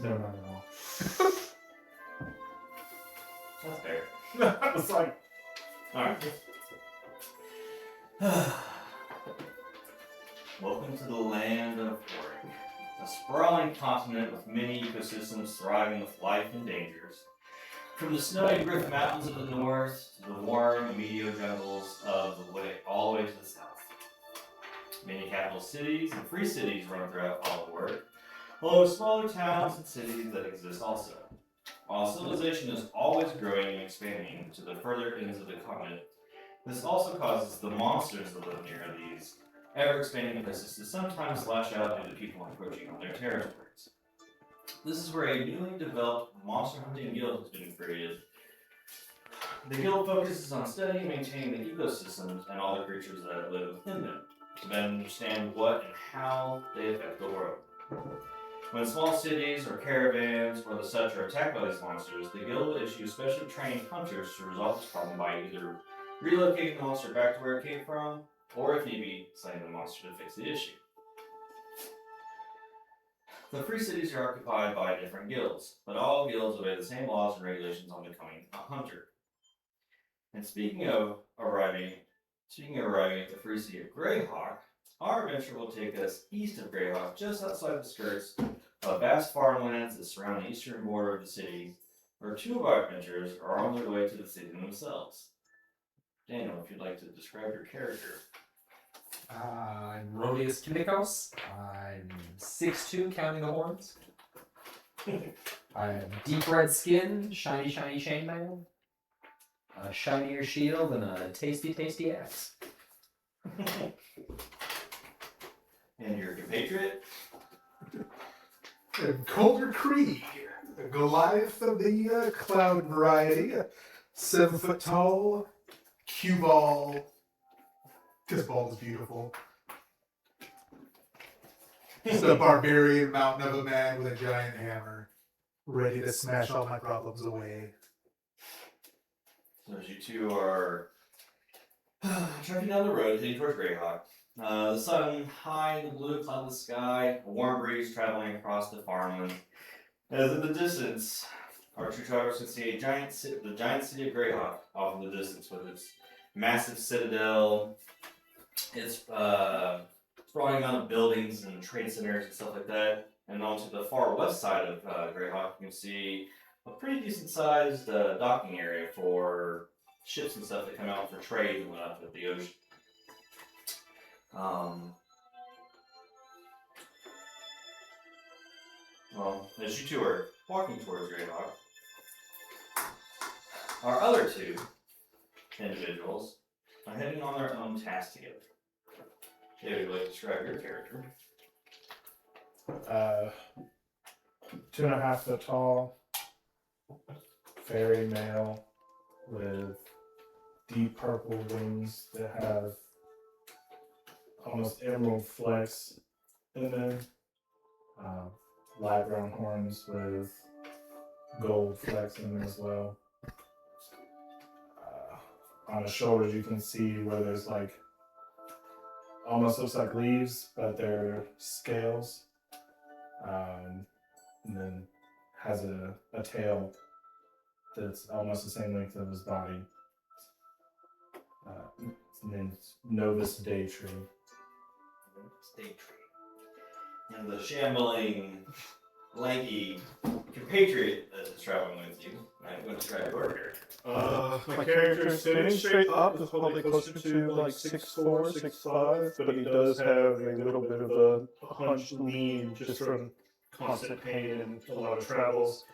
No, not at all. That's fair. I was like, Alright. Welcome to the land of Oreik, a sprawling continent with many ecosystems thriving with life and dangers. From the snowy Rift Mountains of the north to the warm medio jungles of the way, all the way to the south. Many capital cities and free cities run throughout all of Oreik, along with smaller towns and cities that exist also. While civilization is always growing and expanding to the further ends of the continent, this also causes the monsters that live near these ever-expanding places to sometimes lash out due to people encroaching on their territories. This is where a newly developed monster hunting guild has been created. The guild focuses on studying and maintaining the ecosystems and all the creatures that live within them, to better understand what and how they affect the world. When small cities or caravans or the such are attacked by these monsters, the guild will issue specially trained hunters to resolve this problem by either relocating the monster back to where it came from, or if need be, slaying the monster to fix the issue. The free cities are occupied by different guilds, but all guilds obey the same laws and regulations on becoming a hunter. And speaking of arriving at the free city of Greyhawk, our adventure will take us east of Greyhawk, just outside the skirts of vast farmlands that surround the eastern border of the city, where two of our adventurers are on their way to the city themselves. Daniel, if you'd like to describe your character. I'm Rodius Kimikos. I'm 6'2", counting the horns. I have deep red skin, shiny chainmail, a shinier shield, and a tasty axe. And your compatriot? Colder Krieg, a Goliath of the cloud variety, 7 foot tall, cue ball, because ball is beautiful. Just a barbarian mountain of a man with a giant hammer, ready to smash all my problems away. So as you two are trekking down the road, heading towards Greyhawk, the sun high in the blue cloudless sky, a warm breeze traveling across the farmland. As in the distance, our two travelers can see the giant city of Greyhawk off in the distance with its massive citadel, its sprawling amount of buildings and trade centers and stuff like that. And on to the far west side of Greyhawk, you can see a pretty decent sized docking area for ships and stuff that come out for trade and whatnot with the ocean. Well, as you two are walking towards Greyhawk, our other two individuals are heading on their own task together. David, would you like to describe your character? 2.5 foot tall, fairy male with deep purple wings that have almost emerald flecks in them. Light brown horns with gold flecks in them as well. On the shoulders, you can see where there's like almost looks like leaves, but they're scales. And then has a tail that's almost the same length of his body. And then Novus Daytree. And the shambling, lanky compatriot that is traveling with you. I'm going to describe your character. My character sitting straight up is probably closer to like 6'4", 6'5", but he does have a little bit of a hunched lean just from constant pain and a lot of travels.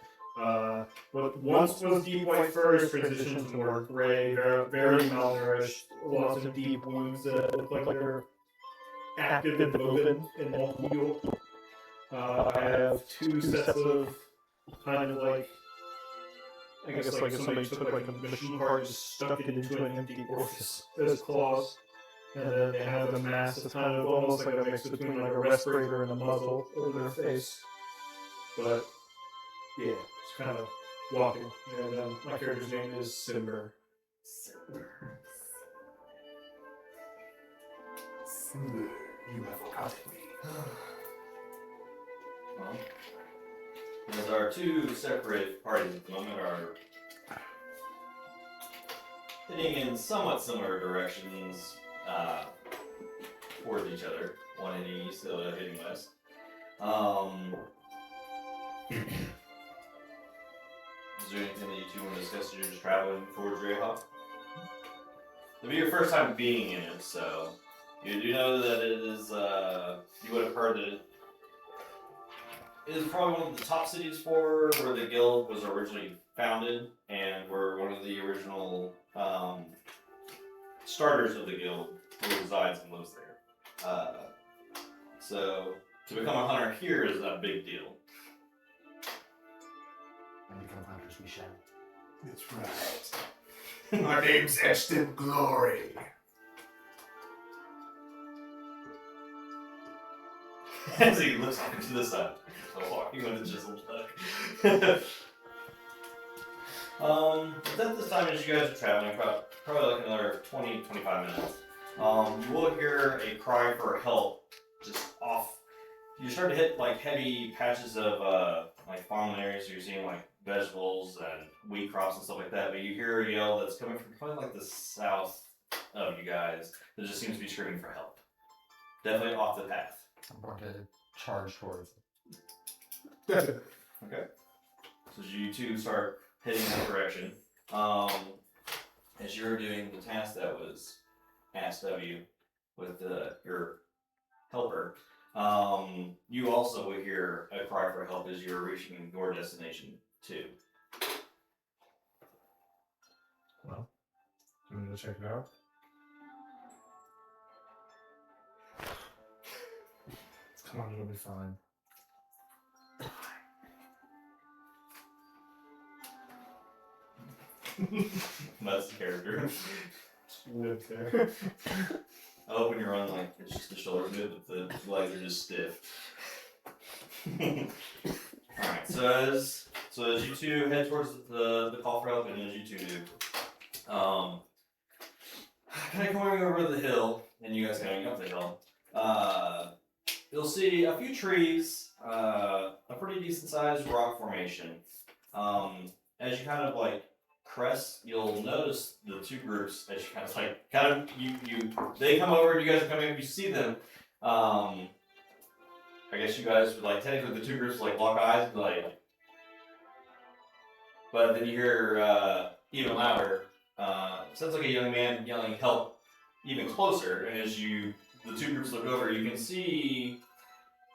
What once was deep white fur is transitioned to more gray, very malnourished, lots of deep wounds that look like they're active and open and won't heal. I have 2 sets of kind of like, I guess like if somebody took like a machine part and just stuck it into an empty orifice as claws. And then they have a mask that's kind of almost like a mix between like a respirator and a muzzle over their face. But yeah, it's kind of walking. And my character's name is Simber. Simber, you have forgotten me. Well, As our two separate parties at the moment are heading in somewhat similar directions towards each other. One heading east, the other heading west. Is there anything that you two want to discuss as you're just traveling towards Greyhawk? It'll be your first time being in it, so you do know that it is, you would have heard that it is probably one of the top cities for where the guild was originally founded, and where one of the original starters of the guild who resides and lives there. So to become a hunter here is a big deal. And become hunters we shall. That's right. My name's Ashton Glory. As he looks off into the sun, walking on his chiseled duck. At this time, as you guys are traveling, probably like another 20-25 minutes, you will hear a cry for help just off. You start to hit like heavy patches of like farmland areas, so you're seeing like vegetables and wheat crops and stuff like that, but you hear a yell that's coming from probably like the south of you guys that just seems to be screaming for help. Definitely off the path. I'm going to charge towards it. Okay. So as you two start heading that direction, as you're doing the task that was asked of you with your helper, you also will hear a cry for help as you're reaching your destination too. Well, you want to check it out? Come on, it'll be fine. That's the character. Live there. I love when you run like it's just the shoulders good, but the legs are just stiff. Alright, so as you two head towards the call for help, and as you two do, kind of going over the hill, and you guys going up the hill, you'll see a few trees, a pretty decent sized rock formation. As you kind of like crest, you'll notice the two groups as you kind of they come over, you guys are coming up, you see them. I guess you guys would like technically the two groups like lock eyes, like, but then you hear even louder. Sounds like a young man yelling help even closer, and as the two groups look over, you can see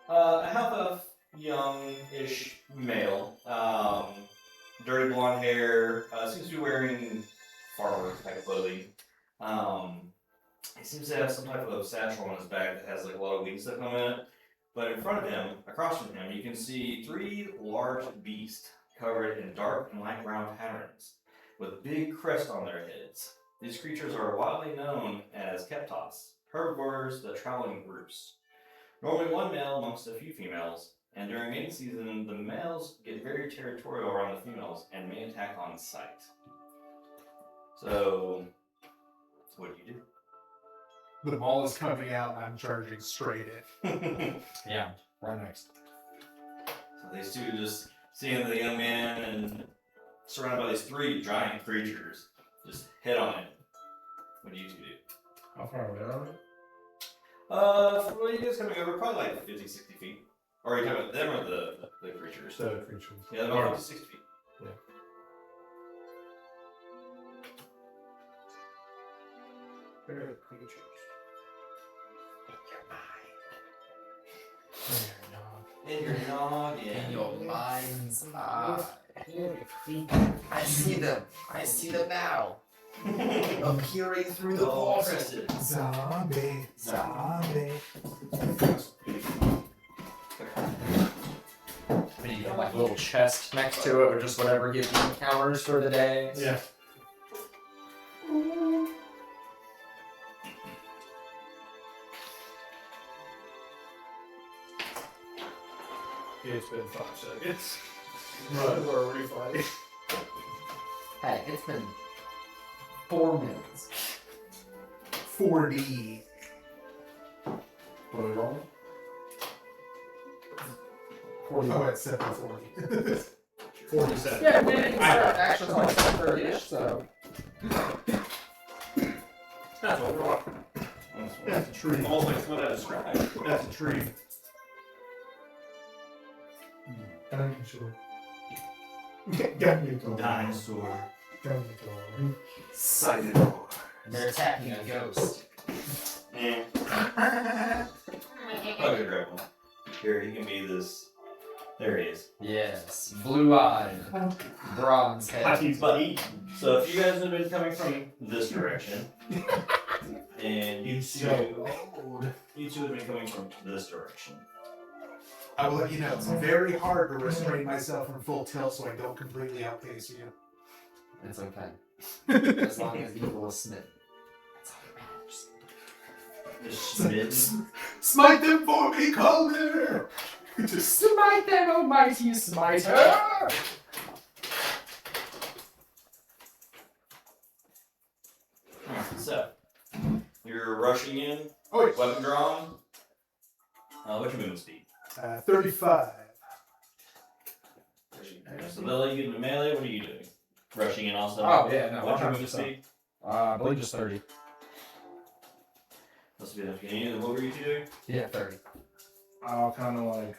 a half of young-ish male, dirty blonde hair, seems to be wearing farmer type of clothing. He seems to have some type of satchel on his back that has like a lot of weed stuff on it. But in front of him, across from him, you can see three large beasts covered in dark and light brown patterns, with big crests on their heads. These creatures are widely known as keptos, herbivores that travel in groups. Normally one male amongst a few females, and during mating season, the males get very territorial around the females and may attack on sight. So, what do you do? The ball is coming out and I'm charging straight in. Yeah, right next. So these two just seeing the young man and surrounded by these three giant creatures, just head on it. What do you two do? How far away are we? Well, you guys coming over probably like 50, 60 feet. Or are you talking about them or the creatures? The creatures. Yeah, they're about 50, 60 feet. Yeah. They're creatures. In your noggin. In your mind's eye. I see them. I see them now. Appearing through the portals. Zombie. I mean, you got like a little chest next to it, or just whatever gives you encounters for the day. Yeah. It's been 5 seconds. Right, we're already fighting. Hey, it's been 4 minutes. 4D. What are we rolling? 40. Oh, it's 7:40. 47. Yeah, we didn't start actually like 7:30ish, so. That's a rock. That's a tree. Almost what I described. That's a tree. Dinosaur. Dinosaur. Dinosaur. Sighted. They're attacking a ghost. Eh. Okay, grab one. Here, he can be this. There he is. Yes, blue-eyed, bronze head. So if you guys have been coming from this direction, and you two have been coming from this direction. I will let you know, it's very hard to restrain myself from full tilt so I don't completely outpace you. It's okay. As long as evil is smitten. That's all that matters. Just smitten. Smite them for me, Calder! Just Smite them, O mighty smiter! So, you're rushing in, oh, wait. weapon drawn. What's your movement speed? 35. So they'll let you get into melee. What are you doing? Rushing in also. Oh, yeah, no, What's your 100%. movement speed? I believe just 30. Must be enough. What were you two doing? Yeah, 30. I'll kind of like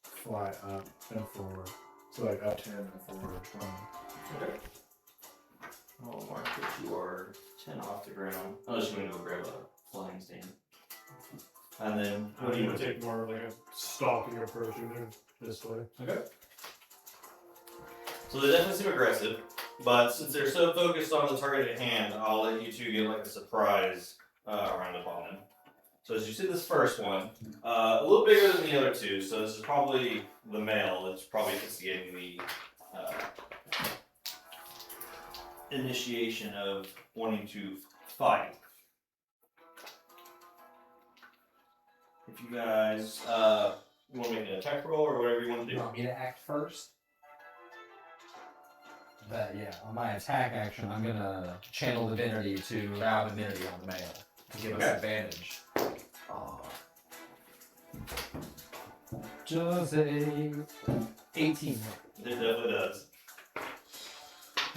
fly up and forward. So like up 10 and forward 20. Okay. I'll mark that you are 10 off the ground. I'm just going to go grab a flying stand. And then, What do you want to take more like a stalking approach and move this way? Okay. So they definitely seem aggressive, but since they're so focused on the target at hand, I'll let you two get like a surprise round upon them. So as you see this first one, a little bigger than the other two, so this is probably the male that's probably instigating the initiation of wanting to fight. If you guys you want to make an attack roll or whatever you want to You do. want me to act first? But yeah, on my attack action, I'm gonna channel divinity to route immunity on the male to give us advantage. Does a 18. It definitely does.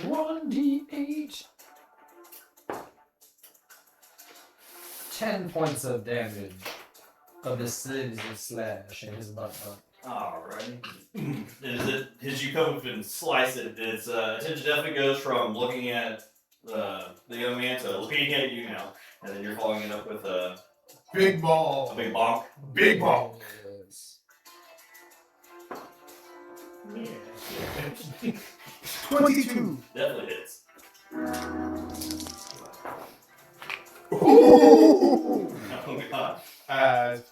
1d8. 10 points of damage of the scissors slash in his butt. Alright. As you come up and slice it, its attention definitely goes from looking at the young man to looking at you now. And then you're following it up with a Big ball. big bonk. Big ball. Yeah. 22. Definitely hits. Ooh. Oh god.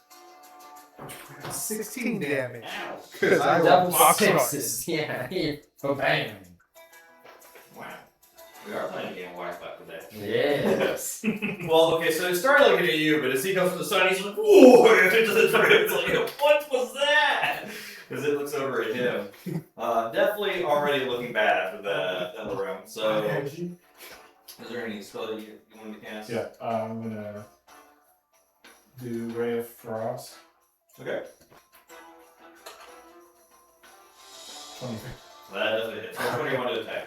16 damage. Ow. Because I Double rolled box sixes. Yeah. Bam. Wow. We are playing a game of Wi-Fi today. Yes. Well, okay, so he started looking at you, but as he comes from the side, he's like, whoa! Into the turret. It's like, what was that? Because it looks over at him. Definitely already looking bad after that other round. So, is there any spell that you want to cast? Yeah, I'm gonna do Ray of Frost. Okay. 23. That definitely hits. Which one do you want to attack?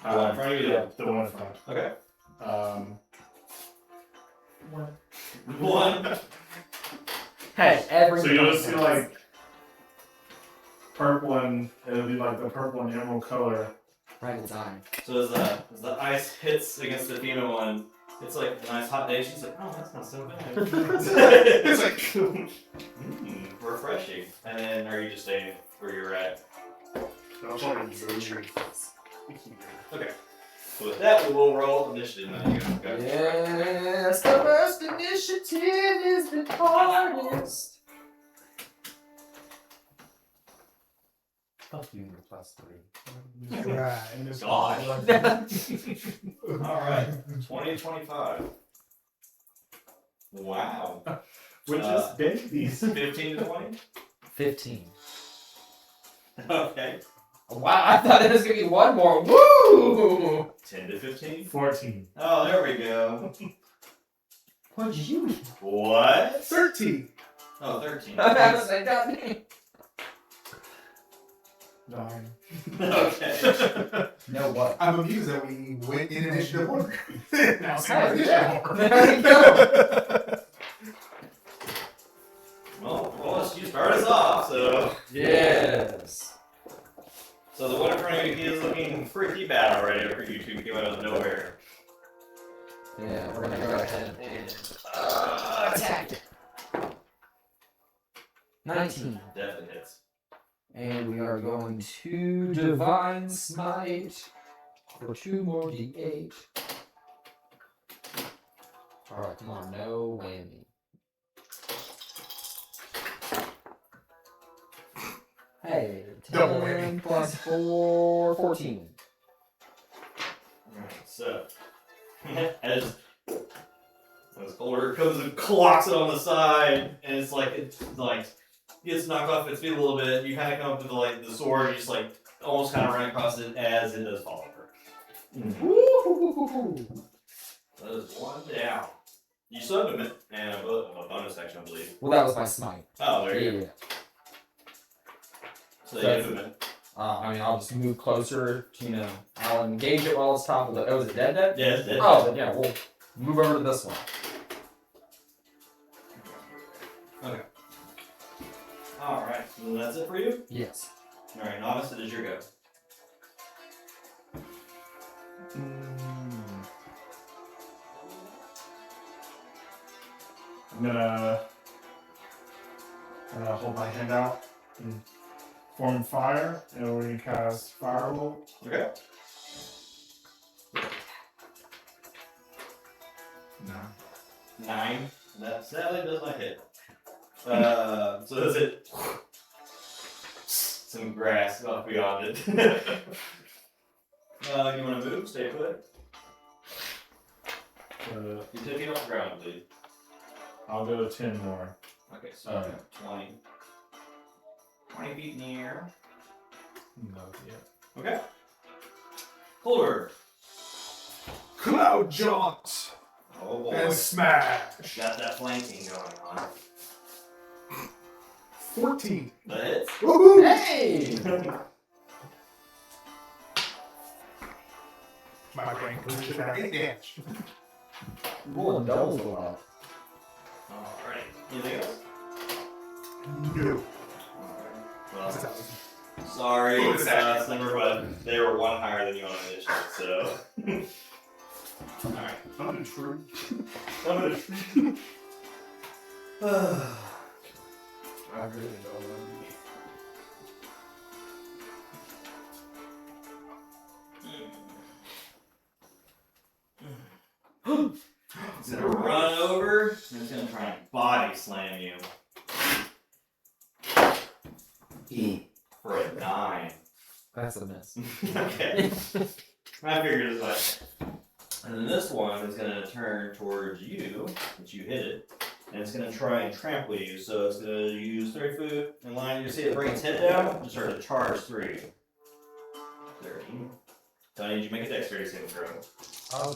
The one in front of you? Yeah, the one in front. Okay. One. One. Hey, every. So you'll see like purple and it'll be like the purple and emerald color. Right in time. So as the ice hits against the female one, it's like a nice hot day. She's like, oh, that's not so bad. It's like, refreshing. And then are you just staying where you're at? Okay. So with that, we will roll initiative. Now you guys go. Yes, the first initiative is the hardest. Fuck you, +3. Right. Gosh. Alright. 20-25. Wow. Which is babies. 15 to 20? 15. Okay. Wow, I thought it was gonna be one more. Woo! 10 to 15? 14. Oh, there we go. What'd you? What? 13. Oh, 13. Nine. Okay. No what? I'm amused that we went in initiative order. Now it's Hey, initiative yeah. order. There we go. Well, Wallace, you start us off, so. Yes. So the one in front of you is looking pretty bad already after you two came out of nowhere. Yeah, we're gonna go ahead and attack. 19. Definitely hits. And we are going to Divine Smite for 2 more D8. Alright, come on, no whammy. Hey, 10 Double whammy. plus 4, 14. Alright, so. as Older comes and clocks it on the side, and it's like gets knocked off its feet a little bit. You kind of come up to the sword, you just almost kind of run across it as it does fall over. Woo! That is one down. You still have a bonus action, I believe. Well, that was my smite. Oh, there you go. Yeah. So you have movement. I mean, I'll just move closer to, I'll engage it while it's top of the. Oh, is it dead? Yeah, it's dead. Oh, then yeah, we'll move over to this one. Okay. Alright, so that's it for you? Yes. Alright, Novice, it is your go. I'm gonna hold my hand out and form fire, and we're gonna cast Firebolt. Okay. No. 9. That sadly does not hit. So is it some grass off beyond it. You want to move? Stay put. You took it off the ground, please. I'll go 10 more. Okay, so 20. 20 feet in the air. No, yeah. Okay. Colder. Cloud jaunt Oh boy. and smash. Got that flanking going on. 14. That hits. Woohoo! Hey! My brain pushes out 8 damage. Rolling doubles a lot. Alright. Anything else? No. Alright. That's Well, awesome. sorry, Slimmer, but they were one higher than you on initiative, so. Alright. I'm true. I'm gonna treat. I really don't He's gonna run over and he's gonna try and body slam you. For a 9. That's a miss. Okay. I figured as much. And then this one is gonna turn towards you, but you hit it. And it's gonna try and trample you, so it's gonna use 3 foot in line. You see it bring its head down and start to charge through you. 30. So I need you to make a dexterity saving throw.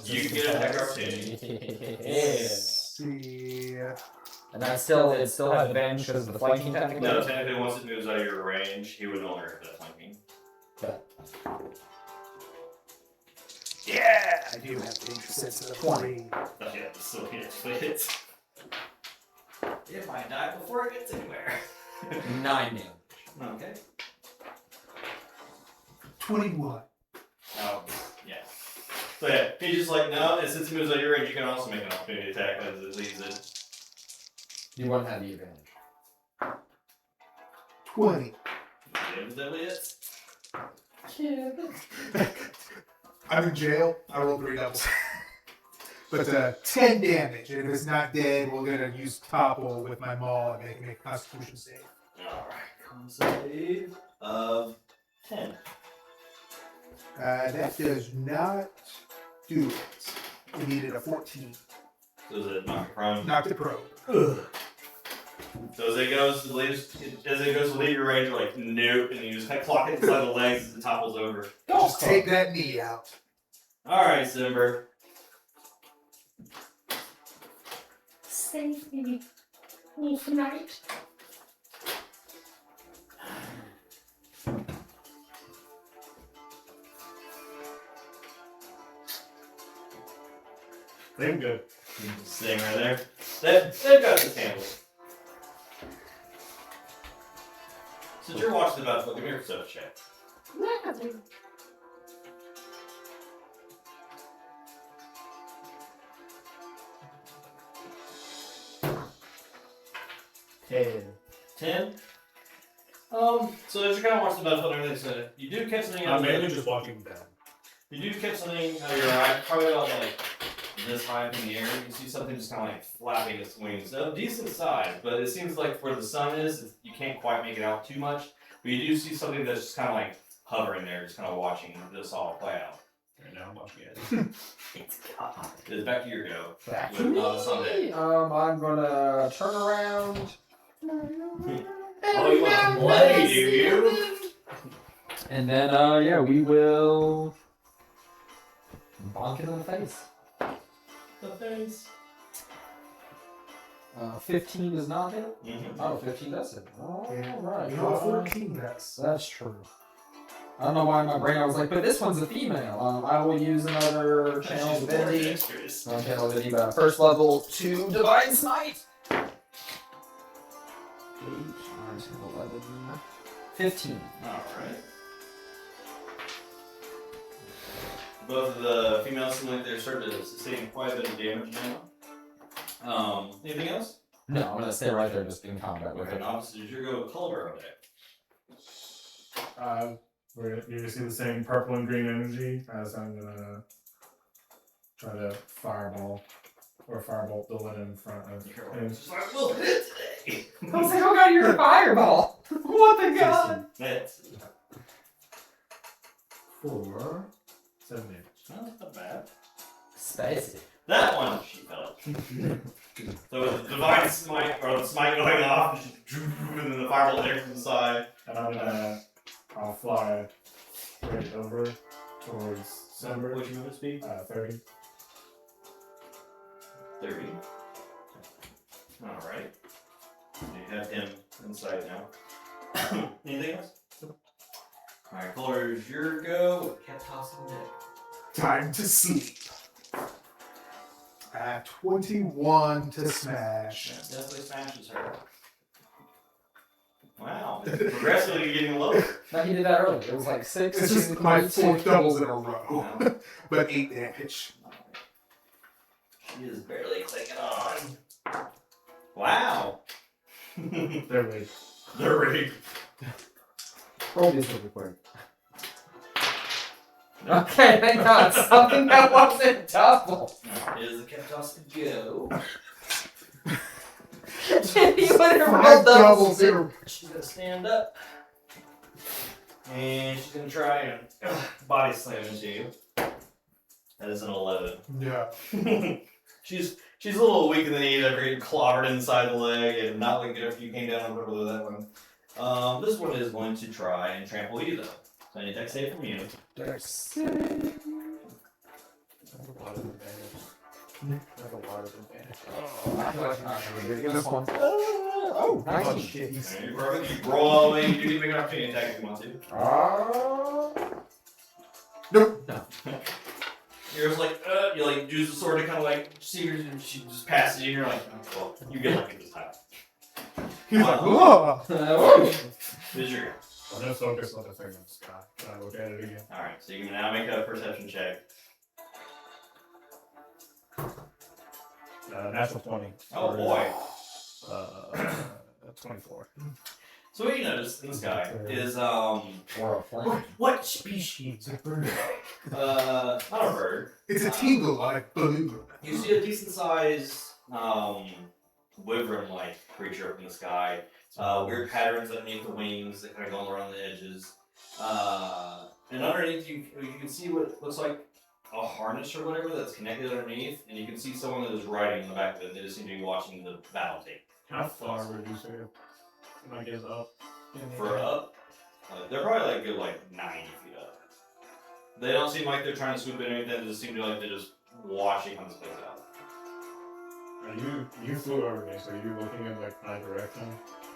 You can get an attack opportunity. Yeah. See. And that's still, it still has advantage because of the flanking technique? No, technically once it moves out of your range, he would no longer have that flanking. Okay. Yeah! I do have danger sense of the 20. Oh yeah, this still hits. It might die before it gets anywhere. 9 damage. Okay. 21. Oh, yeah. So yeah, he's just no, and since it moves out of your range, you can also make an opportunity attack as it leaves it. You wouldn't have the advantage. 20. Damn, deadly hits. I'm in jail. I rolled 3 doubles. But 10 damage. And if it's not dead, we're going to use topple with my maul and make a constitution save. Alright, con save of 10. That does not do it. We needed a 14. So is it knock it prone? Knocked the pro. So as it goes to leave your range, you're nope, and you just kind of clock it inside the legs as it topples over. Just take that knee out. Alright, Simber. Save me. Wolf night. They're good. Sitting right there. They've got this handled. Since you're watching the battlefield, give me your stuff check. Ten. 10. So as you're kind of watching the battlefield and everything, so you do catch something out I'm of mainly the, just watching them. you do catch something out of your eye, probably about like this high up in the air. You see something just kind of like flapping its wings. Decent size, but it seems like where the sun is, you can't quite make it out too much. But you do see something that's just kind of like hovering there, just kind of watching this all play out. Right now I'm watching it. It's God. It's back to your go. Back With, to Sunday. me. I'm gonna turn around. Oh, you want to play, do you? And then, yeah, we will bonk it in the face. The face. 15 does not hit. Mm-hmm. Oh, 15 does hit. Yeah. Alright. You know, 14 That's true. I don't know why in my brain I was like, but this one's a female. I will use another channel divinity. Channel divinity, first level 2 divine smite. 8, 9, 10, 11, 15. Alright. Both of the females seem like they're starting to sustain quite a bit of damage now. Anything else? No, I'm gonna stay right there just in combat with Okay, it. and obviously, you go color deck. You're gonna see the same purple and green energy as I'm gonna try to fireball the one in front of him. Just like, we'll hit it today. I was like, oh god, you're a fireball! What the god? That's 4, 7 damage. not bad. Spicy. That one she felt. So with the divine smite, or the smite going off, and then the fireball there from the side. And I'll fly straight over towards Sember. What'd you move to speed? 30. 30. Alright. You have him inside now. Anything else? Alright, colors your go with kept tossing deck. Time to sleep. 21 to smash. That definitely smashes her. Wow. Progressively getting lower. No, he did that earlier. It was like 6. It's just my 4 doubles in a row. Wow. But 8 damage. She is barely clicking on. Wow. They're weak. They're rigged. Roll these really quick. Okay, thank God. Something that wasn't double. It is a kept toss to go. He would have 5 rolled doubles doubles. in a row. She's gonna stand up. And she's gonna try and body slam into you. That is an 11. Yeah. She's a little weak in the knee after getting clobbered inside the leg and not looking good after you came down over that one. This one is going to try and trample you though. So I need a dex save from you. Dex. I have a lot of advantage. I have a lot of advantage. I feel like I'm not gonna get this one. Oh, 19. Shit. And you roll all the way. You can make an opportunity attack if you want to. Nope. You're just like, you like use the sword to kind of like see her, and she just passes you, and you're like, oh, well, you get lucky this time. He's like, oh. Here's your go. I'm gonna focus on the thing in the sky. Can I look at it again? Alright, so you can now make a perception check. Natural 20. Oh boy. 24. So what you notice in the sky is, Or a flame. What species of bird? not a bird. It's a tingle like balloon. You see a decent sized, wyvern-like creature up in the sky. Weird patterns underneath the wings that kind of go around the edges. And underneath you can see what looks like a harness or whatever that's connected underneath, and you can see someone that is riding in the back of it. They just seem to be watching the battle tape. How far would you say? I guess up. For up, they're probably like good 90 feet up. They don't seem like they're trying to swoop in or anything. They just seem to like they're just watching how this plays out. You flew over me, so are you looking in like my direction?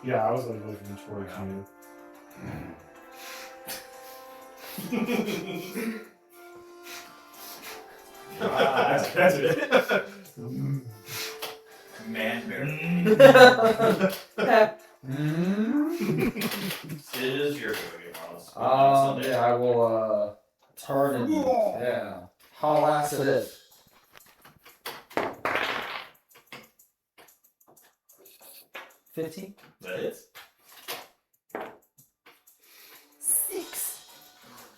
Yeah, I was like looking towards you. That's it. Man bear. It is your go. Yeah, I will turn and haul ass at it. $15. That is. 6.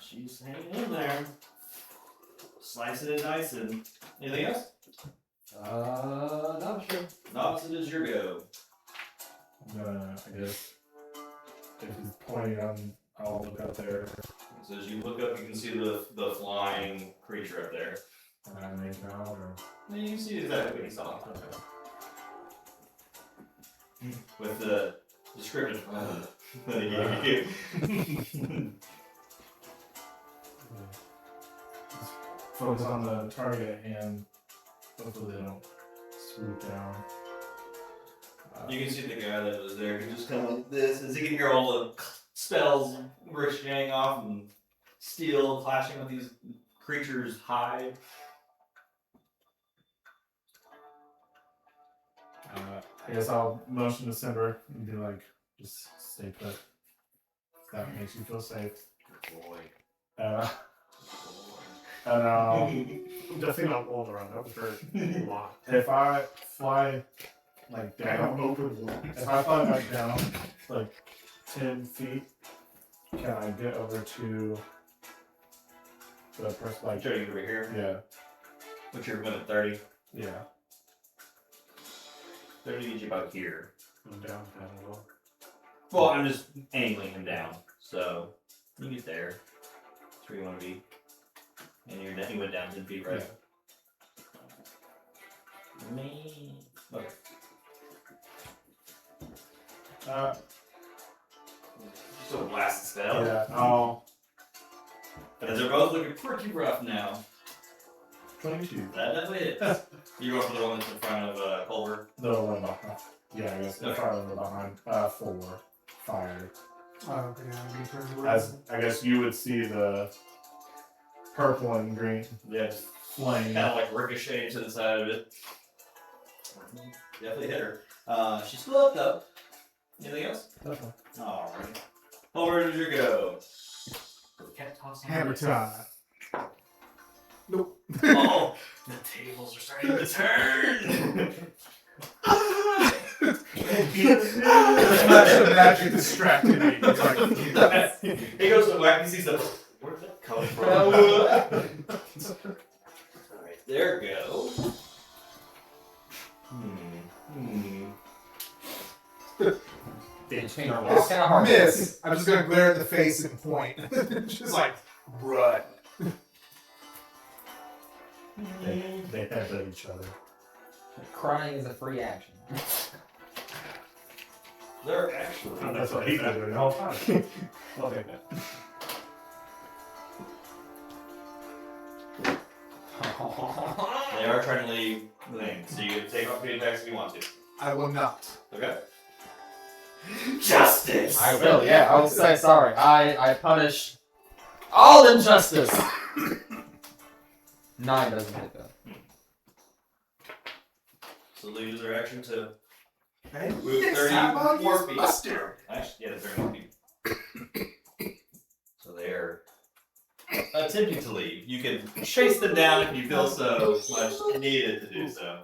She's hanging in there. Slicing and dicing. Anything else? Not sure. Knox, it is your go. I guess if he's pointing on, I'll look up there. So as you look up, you can see the flying creature up there. And I make out, or And you can see exactly what he saw. With the description that he gave you. focus on the target and hopefully they don't swoop down. You can see the guy that was there. He just kind of like this, as he can hear all the spells ricocheting off and steel clashing with these creatures' hide. I guess I'll motion to Simber and be like, just stay put. If that makes you feel safe. Boy. And Definitely not rolling around. That would hurt a lot. if I fly like Down, down, open. if I fly back down like 10 feet, can I get over to the person? Like, Show you over here. yeah, What's your limit? 30. yeah. 30 gets you about here. I'm down as well. Well, I'm just angling him down, so you get there. That's where you want to be. And you're down, you went down 10 feet, right? Me. Okay. Just a blast spell. Yeah, I'll But they're both looking pretty rough now. 22. That definitely hits. You go for the one that's in front of Culver. The one behind. Yeah, I guess the Okay. fire behind. 4 fire. Oh, yeah, be turned As I guess you would see the purple and green Yeah, just flame. kind of like ricocheting to the side of it. Definitely hit her. She's still up though. Anything else? Okay. Alright. Where did you go? Kept tossing Hammer it. time. Nope. Oh, the tables are starting to turn. The magic distracted me. It's like, He goes to whack. He sees the. Where's that coming from? Alright, there we go. It's kind of hard. miss. I'm just gonna glare in the face and point. Just like, run. They head at each other. Crying is a free action. They're actually. That's what he's doing the whole time. I'll take that. They are trying to leave the thing, so you can take off the attacks if you want to. I will not. Okay. Justice! I will, yeah. I will say sorry. I punish all injustice. 9 doesn't hit though. So they use their action to Okay. move Next time I'll 34 use feet. mustard. Actually, yeah, 34 feet. So they're attempting to leave. You can chase them down if you feel so much needed to do so.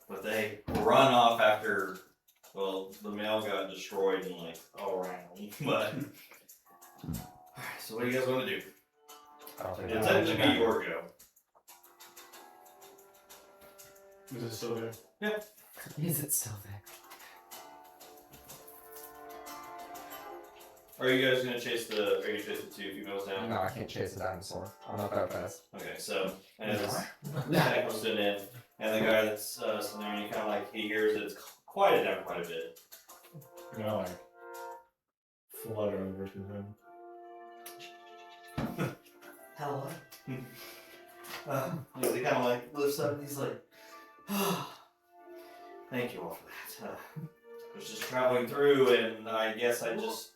But they run off after, well, the male got destroyed and like all around. But so what do you guys want to do? I don't think It's going to be your go. Is it still there? Is it still there? Are you guys gonna chase the? Are you chase the 2 females down? No, I can't chase a dinosaur. I'm not that fast. Okay, so and this guy comes in, and the guy that's sitting there, and he kind of like he hears it's quieted down quite a bit. You know, like flutter over to them. Hello. He kind of like lifts up, and he's like, Thank you all for that. I was just traveling through, and I guess I just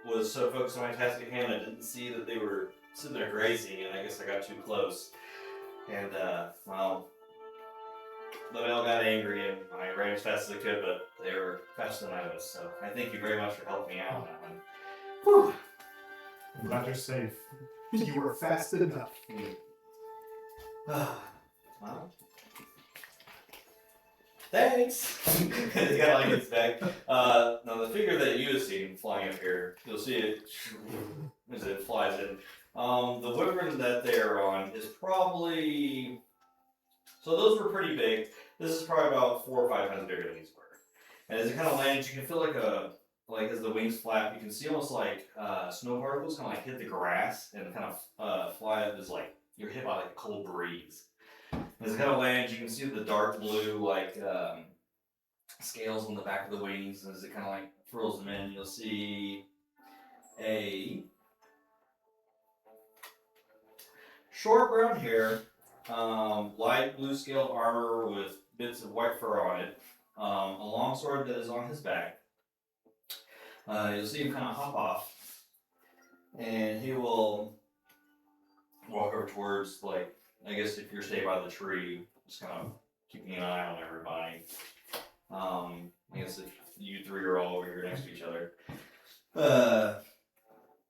was so focused on my task at hand, I didn't see that they were sitting there grazing, and I guess I got too close. And, well, Lavelle got angry, and I ran as fast as I could, but they were faster than I was, so I thank you very much for helping me out on that one. Whew. I'm glad you're safe. You were fast enough. Well, thanks. He's got like his back. Now the figure that you have seen flying up here, you'll see it as it flies in. The wyvern that they're on is probably, so those were pretty big. This is probably about 4 or 5 times bigger than these were. And as it kind of lands, you can feel like as the wings flap, you can see almost like snow particles kind of like hit the grass and kind of fly up as like you're hit by like a cold breeze. As it kind of lands, you can see the dark blue like scales on the back of the wings, and as it kind of like throws them in, you'll see a short brown hair, light blue scaled armor with bits of white fur on it, a long sword that is on his back. You'll see him kind of hop off, and he will walk over towards, like, I guess if you're staying by the tree, just kind of keeping an eye on everybody. I guess if you three are all over here next to each other.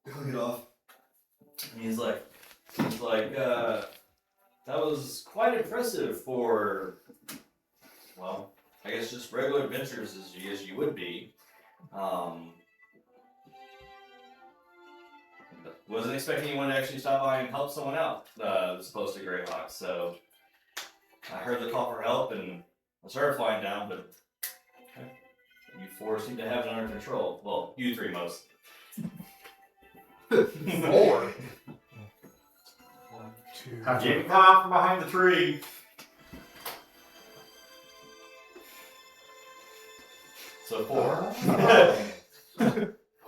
He'll get off. And he's like, that was quite impressive for, well, I guess just regular adventures as you would be. Wasn't expecting anyone to actually stop by and help someone out this close to Greyhawk, so I heard the call for help and I started flying down, but you four seem to have it under control. Well, you three most. 4. 1, 2. Jimmy, come out from behind the tree. So 4.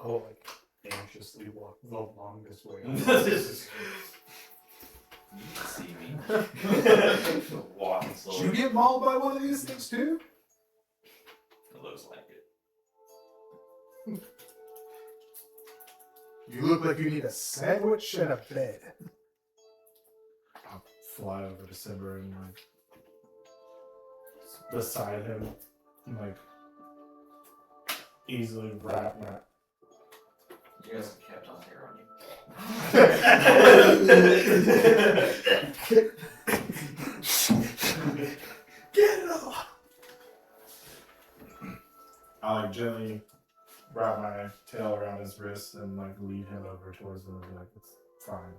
Oh, like anxiously walk the longest way. You can see me. Walking Did slowly. you get mauled by one of these things too? It looks like it. You look like you need a sandwich and a bed. I'll fly over to Simber and like beside him, and, like easily wrap my. You guys have kept on hair on you. Get it off! I like gently wrap my tail around his wrist and like lead him over towards them. Like it's fine.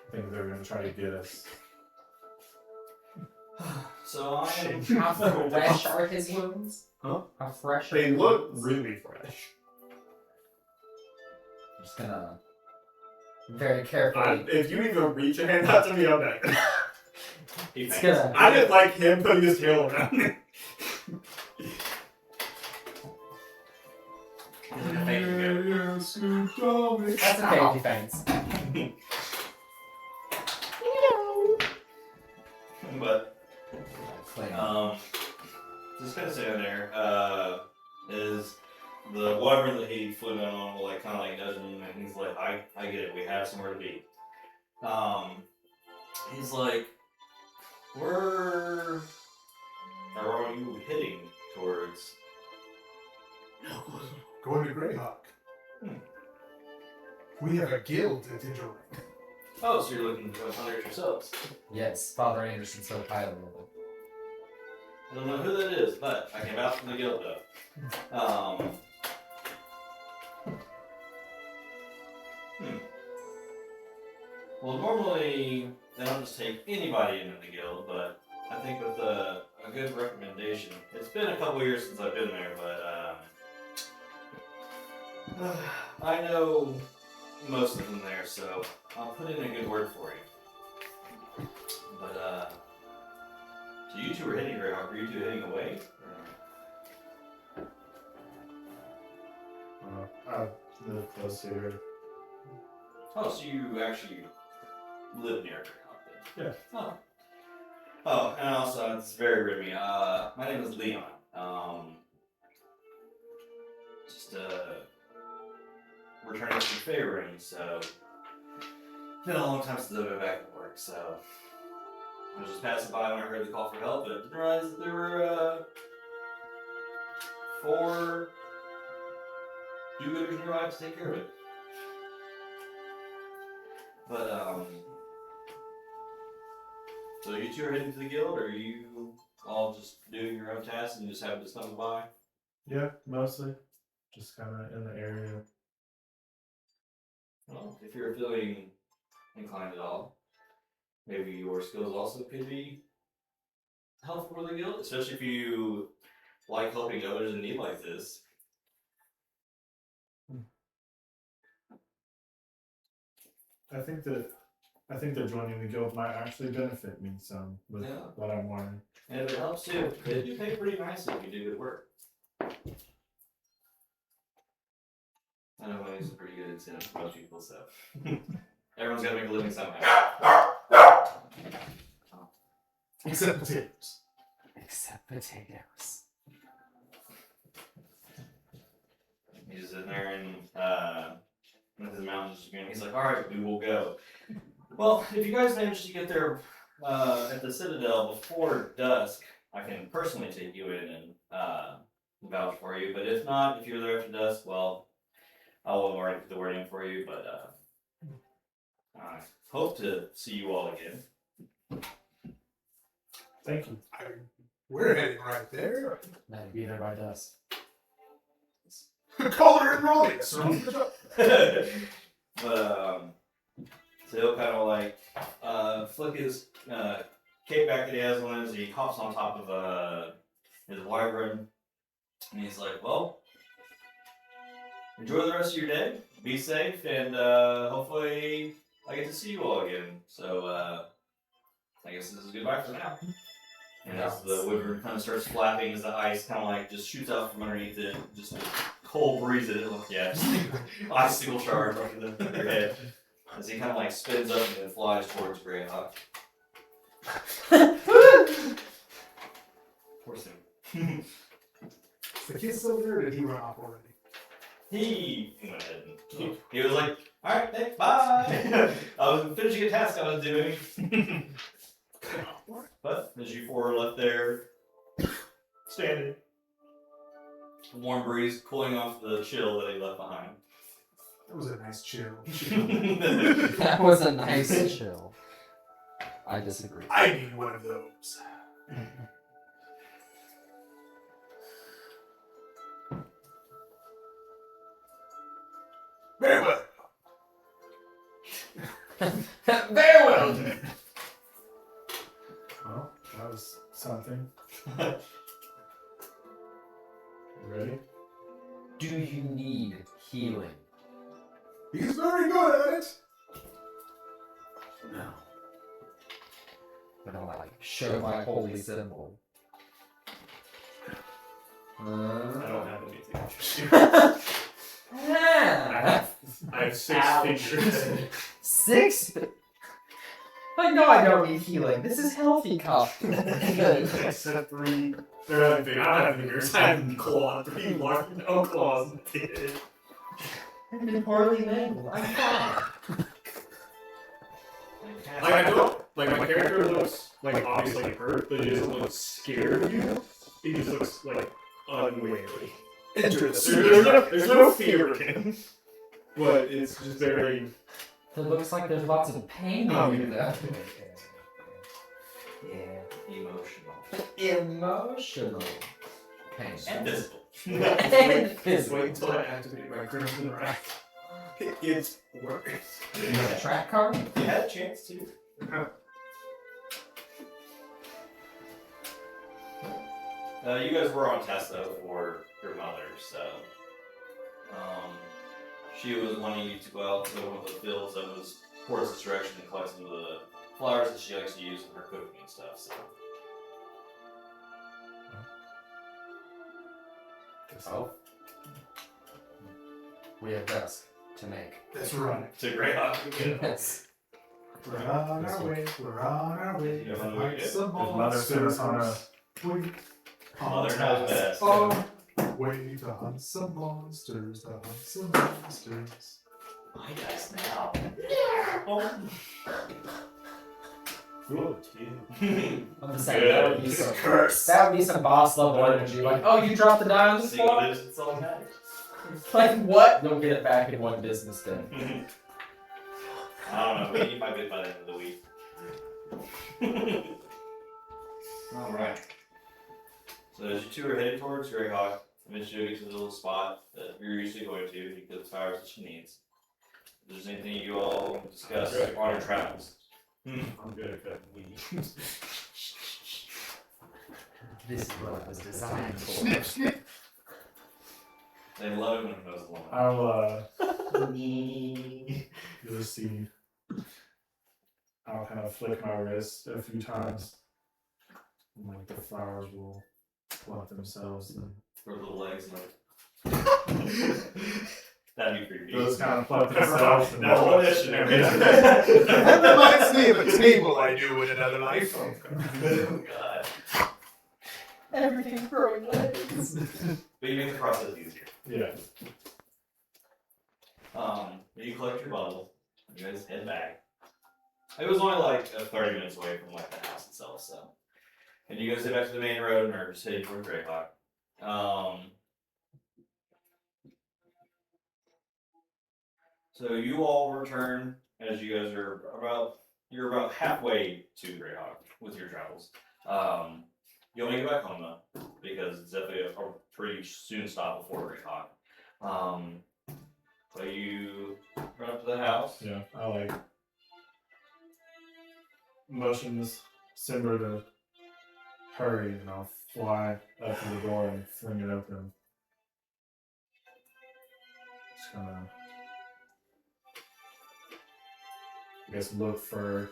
I think they're gonna try to get us. So I am. How fresh are his wounds? Huh? How fresh are They his look wounds? really fresh. I'm just gonna very carefully. If you even reach a hand out to me, I'm dead. It's gonna. I didn't like him putting his tail around me. Thank you. That's okay if he faints. But Clean. just kind of sitting there, is the wyvern that he flew down on will like kind of like nudge him, and he's like, I get it, we have somewhere to be. He's like, where are you heading towards? Going to Greyhawk. We have a guild at Injuring. Oh, so you're looking to hunt it yourselves. Yes, Father Anderson so highly of it. I don't know who that is, but I came out from the guild though. Well, normally they don't just take anybody into the guild, but I think with a good recommendation. It's been a couple years since I've been there, but I know most of them there, so I'll put in a good word for you. But so you two were heading Greyhawk. Were you two heading away? I live close here. Oh, so you actually live near Greyhawk then? Yeah. Oh. Oh, and also, it's very rude of me. My name is Leon. Just returning some favoring, so it's been a long time since I've been back to work, so I was just passing by when I heard the call for help, but didn't realize that there were 4 do-gooders nearby to take care of it. But so you two are heading to the guild, or are you all just doing your own tasks and you just happen to stumble by? Yeah, mostly. Just kind of in the area. Well, if you're feeling inclined at all, maybe your skills also could be helpful for the guild, especially if you like helping others in need like this. I think that joining the guild might actually benefit me some with Yeah. what I'm learning. And if it helps too, they do pay pretty nicely if you do good work. I know money's a pretty good incentive for most people, so everyone's gotta make a living somehow. Except potatoes. Except potatoes. He's in there and with his mountains again. He's like, "All right, we will go." Well, if you guys manage to get there at the Citadel before dusk, I can personally take you in and vouch for you. But if not, if you're there after dusk, well, I will already put the word in for you. But I hope to see you all again. Thank you. We're heading right there. Might be there by dusk. Color and rolling. So But so he'll kind of like flick his cape back that he has on as he hops on top of his wyvern, and he's like, "Well, enjoy the rest of your day. Be safe, and hopefully I get to see you all again." So I guess this is goodbye for now. And as the wyvern kind of starts flapping, as the ice kind of like just shoots out from underneath it, just a cold breeze at it. Yeah, just icicle charge over your head. As he kind of like spins up and then flies towards Greyhawk. Poor thing. the kid's still there, or did he run off already? He went ahead and he was like, "Alright, thanks, bye." I was finishing a task I was doing. But as you 4 are left there, standing, warm breeze cooling off the chill that he left behind. That was a nice chill. That was a nice chill. I disagree. I need one of those. Very well. Very well. Well, that was something. Ready? Do you need healing? He's very good at it. No. But I'll like show my holy symbol. I don't have anything. Yeah. I have 6 fingers. 6? I know I don't need healing. This is healthy coffee. I said 3. I don't have fingers. I have claws. 3 large, no claws. I've been poorly mangled. I'm fine. Like, I don't. Like, my character looks, like, obviously hurt, but he doesn't look scared of you. He just looks, like, unwary. There's no fear in him. But it's just very. It looks like there's lots of pain in you, though. Yeah. Emotional pain. And physical. And physical. Wait until I activate my Crimson Wrath. It's worse. You have a track card? You had a chance to. You guys were on Tessa for your mother, so she was wanting you to go out to one of the fields that was towards this direction and collect some of the flowers that she likes to use in her cooking and stuff. So Oh. We have dusk to make. That's right. to Greyhawk. Yes. We're on our way. We're on our way. Yeah, to on the fight way. some If Mother sent us on a monsters. We Mother knows best. Oh, way to hunt some monsters. To hunt some monsters. My dice now. Ooh, I'm just saying that would be some boss level energy. Like, oh, you dropped the die on the Single floor? digits all matters. Like what? You'll get it back in one business day. I don't know, maybe might be by the end of the week. Alright. So as you two are heading towards Greyhawk, eventually you'll get to the little spot that you're usually going to to get the flowers that she needs. If there's anything you all discuss on your travels. I'm good at cutting weed. This is what it was designed for. Snip, snip. They love it when it goes along. I'll you'll see. I'll kind of flick my wrist a few times. And, like the flowers will pluck themselves and For the legs, like. That'd be pretty those good. kind of pluck themselves and That whole missionary. That reminds me of a table I knew in another life. Oh god. Everything growing legs. But you make the process easier. yeah. You collect your bundle. You guys head back. It was only like 30 minutes away from like the house itself, so. And you guys head back to the main road and are just heading toward Greyhawk. So you all return as you guys are you're about halfway to Greyhawk with your travels. You only get back home though, because it's definitely a pretty soon stop before Greyhawk. So you run up to the house. Yeah. I like motions Simber to hurry and I'll fly up to the door and fling it open. Just gonna I guess look for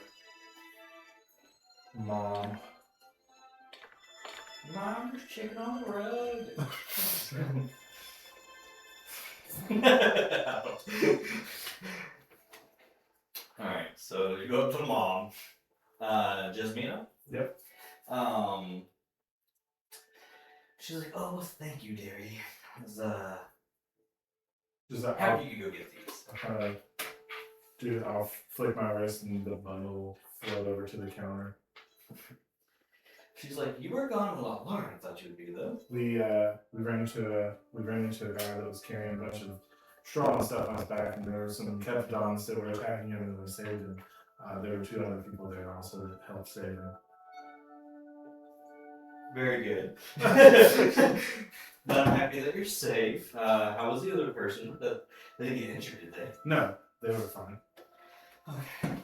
Mom. Mom, there's chicken on the road. Alright, so you go up to Mom. Jasmina? Yep. She's like, oh, well, thank you, dearie. I was, Just I'll happy you could go get these. kind of I'll flick my wrist and the bundle will float over to the counter. She's like, you were gone a lot longer than I thought you would be, though. We ran into a guy that was carrying a bunch of straw and stuff on his back, and there were some Kepdons that were attacking him and they saved him. There were 2 other people there also that helped save him. Very good. But I'm happy that you're safe. How was the other person? They didn't get injured, did they? No, they were fine. Okay.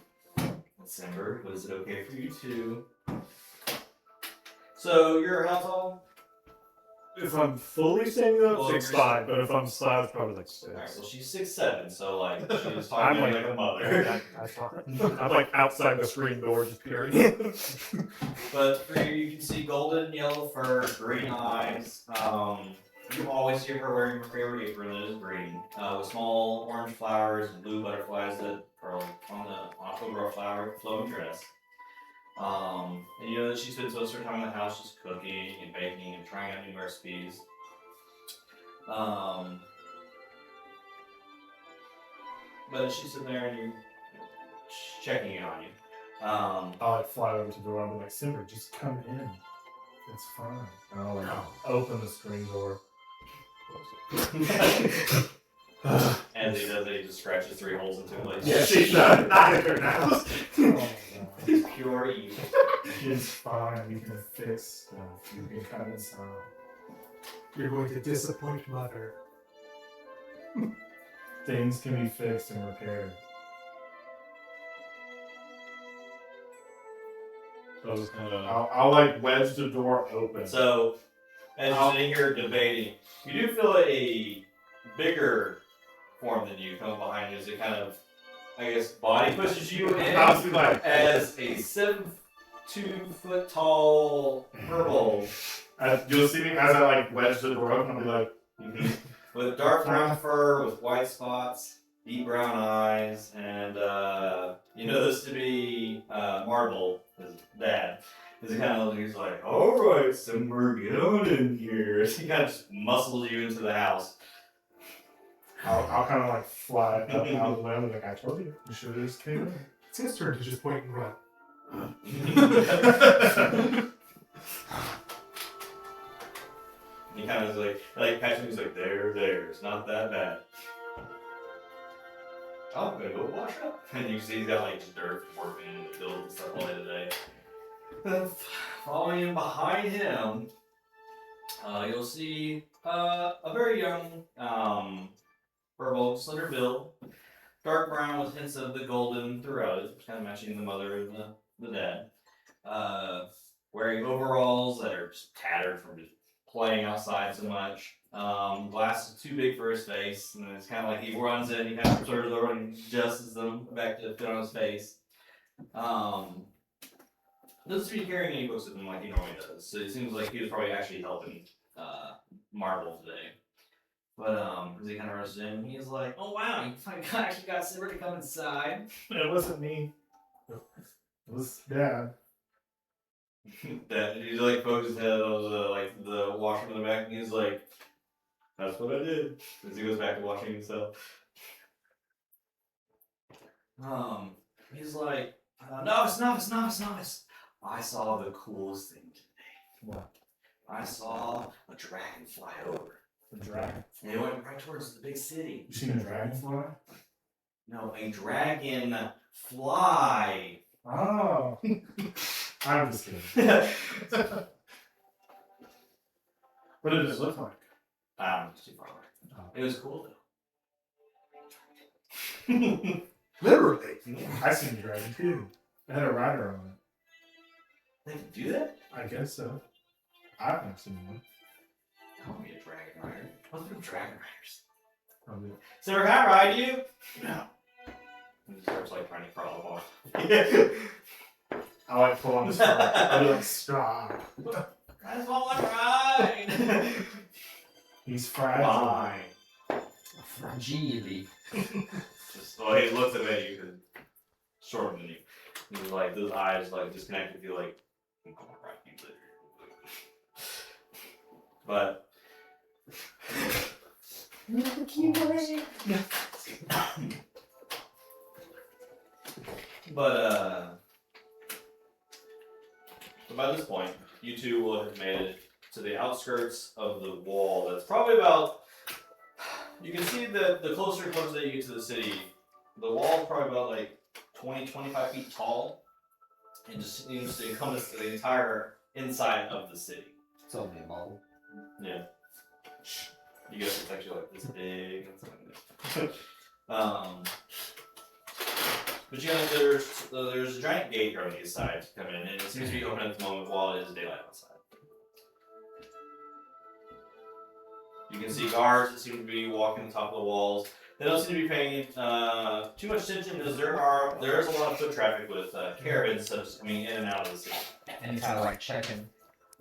December, was it okay for you to? So you're how tall? If I'm fully standing up, Well, 6'5", but if I'm slouched, probably like 6. Alright, well she's 6'7", so like she's I'm talking like, like a mother. I'm like outside the screen door, just period. But for you can see golden yellow fur, green eyes. You always see her wearing her favorite apron that is green, with small orange flowers and blue butterflies that are on over a flower flowing dress. And you know that she spends most of her time in the house just cooking and baking and trying out new recipes. But she's sitting there and she's checking in on you. I'll like fly over to the door and be like, Simber, just come in. It's fine. And I'll like open the screen door. As he does it, he just scratches 3 holes into it. Like, Yeah, she's not in her now. It's pure evil. It's fine. You can fix stuff. You can come inside. You're going to disappoint Mother. Things can be fixed and repaired. So I was kind of. I'll like wedge the door open. So, as you're sitting here debating, you do feel a bigger form than you come up behind you as it kind of, I guess, body pushes you in I was like, as a 2 foot tall purple you'll see me as I like wedge the door open. I'll be like, with dark brown fur with white spots, deep brown eyes, and you know this to be Marble, his dad, is he kind of he's like, all right, Simber, get on in here. He kind of just muscles you into the house. I'll kind of like fly up out of the way. I'm like, I told you, you should have just came in. It's his turn to just point and run. He kind of is like Patrick is like, there, it's not that bad. I'm gonna go wash up. And you see he's got like dirt working in the field and stuff all day today. Then following in behind him, you'll see a very young purple, slender bill, dark brown with hints of the golden throughout it, kind of matching the mother and the dad. Wearing overalls that are just tattered from just playing outside so much. Glasses too big for his face, and it's kind of like he runs in, he kind of sort of running, adjusts them back to fit on his face. Doesn't seem to be carrying any books with him like he normally does, so it seems like he was probably actually helping Marvel today. But as he kind of runs in, he's like, "Oh wow, you actually got Simber to come inside." It wasn't me. It was Dad. That he like pokes his head on the washroom in the back, and he's like, "That's what I did." As he goes back to washing himself. He's like, novice. I saw the coolest thing today. What? I saw a dragon fly over. The dragon. And it went right towards the big city. You seen a dragonfly? No, a dragon fly. Oh. I'm just kidding. What did it look like? It's too far away. Oh. It was cool though. Literally. I seen a dragon too. It had a rider on it. They can do that? I guess so. I've never seen one. I want to be a dragon rider. What's with dragon riders? Probably. Sir, can I ride you? No. And he starts like trying to crawl off. I like pull on the straw. I'll be like, stop. I just want one ride. He's fragile. Fine. Fragile. Just, well, he looks at you because shorter than you. He's like, those eyes like disconnect with you, like, I'm gonna ride you later. But by this point, you two will have made it to the outskirts of the wall. That's probably about. You can see that the closer that you get to the city, the wall is probably about like 20-25 feet tall, and just seems to encompass the entire inside of the city. It's only a bubble. Yeah. You guys, it's actually like this big. But you know, there's a giant gate here on the east side to come in, and it seems to be open at the moment while it is daylight outside. You can see guards that seem to be walking on top of the walls. They don't seem to be paying too much attention because there is a lot of foot traffic with caravans such coming in and out of the city. And kind of like checking.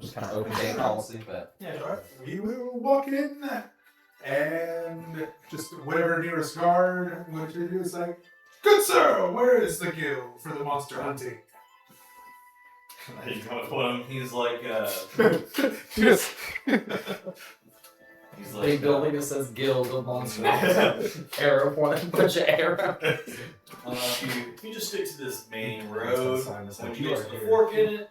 Just kind of open day policy, but. Yeah. Alright, we will walk in, and just whatever nearest guard what to do is like, good sir, where is the guild for the monster hunting? You come up to him, he's like, Just he's Big like, building that says Guild of Monsters. Arrow point, bunch of arrows. if you just stick to this main road, Sign this when like you you get are to the here. fork in it,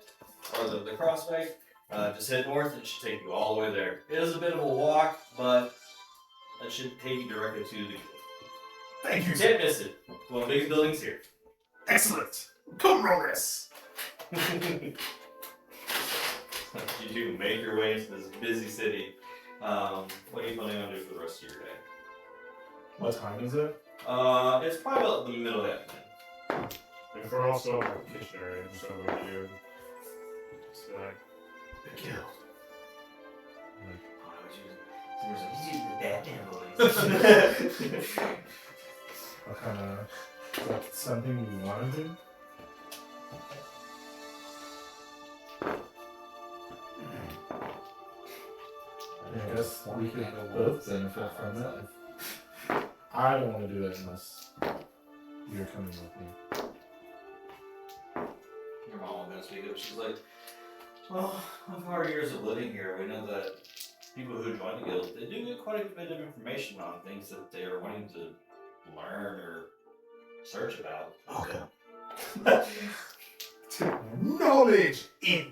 or the crossway, just head north and it should take you all the way there. It is a bit of a walk, but it should take you directly to the guild. thank you, You sir. can't miss it. One of the biggest buildings here. Excellent. Come roll this. You do make your way into this busy city. What are you planning on doing for the rest of your day? What time is it? It's probably about the middle of the afternoon. If we're also in the kitchen area, just over here. Just be like, The guild. what kind of. Is that something you want to do? I guess we could both benefit from it. I don't want to do it unless you're coming with me. your mom was going to speak up. She's like, well, of our years of living here, we know that people who join the guild, they do get quite a bit of information on things that they are wanting to learn or search about. Okay. Knowledge in.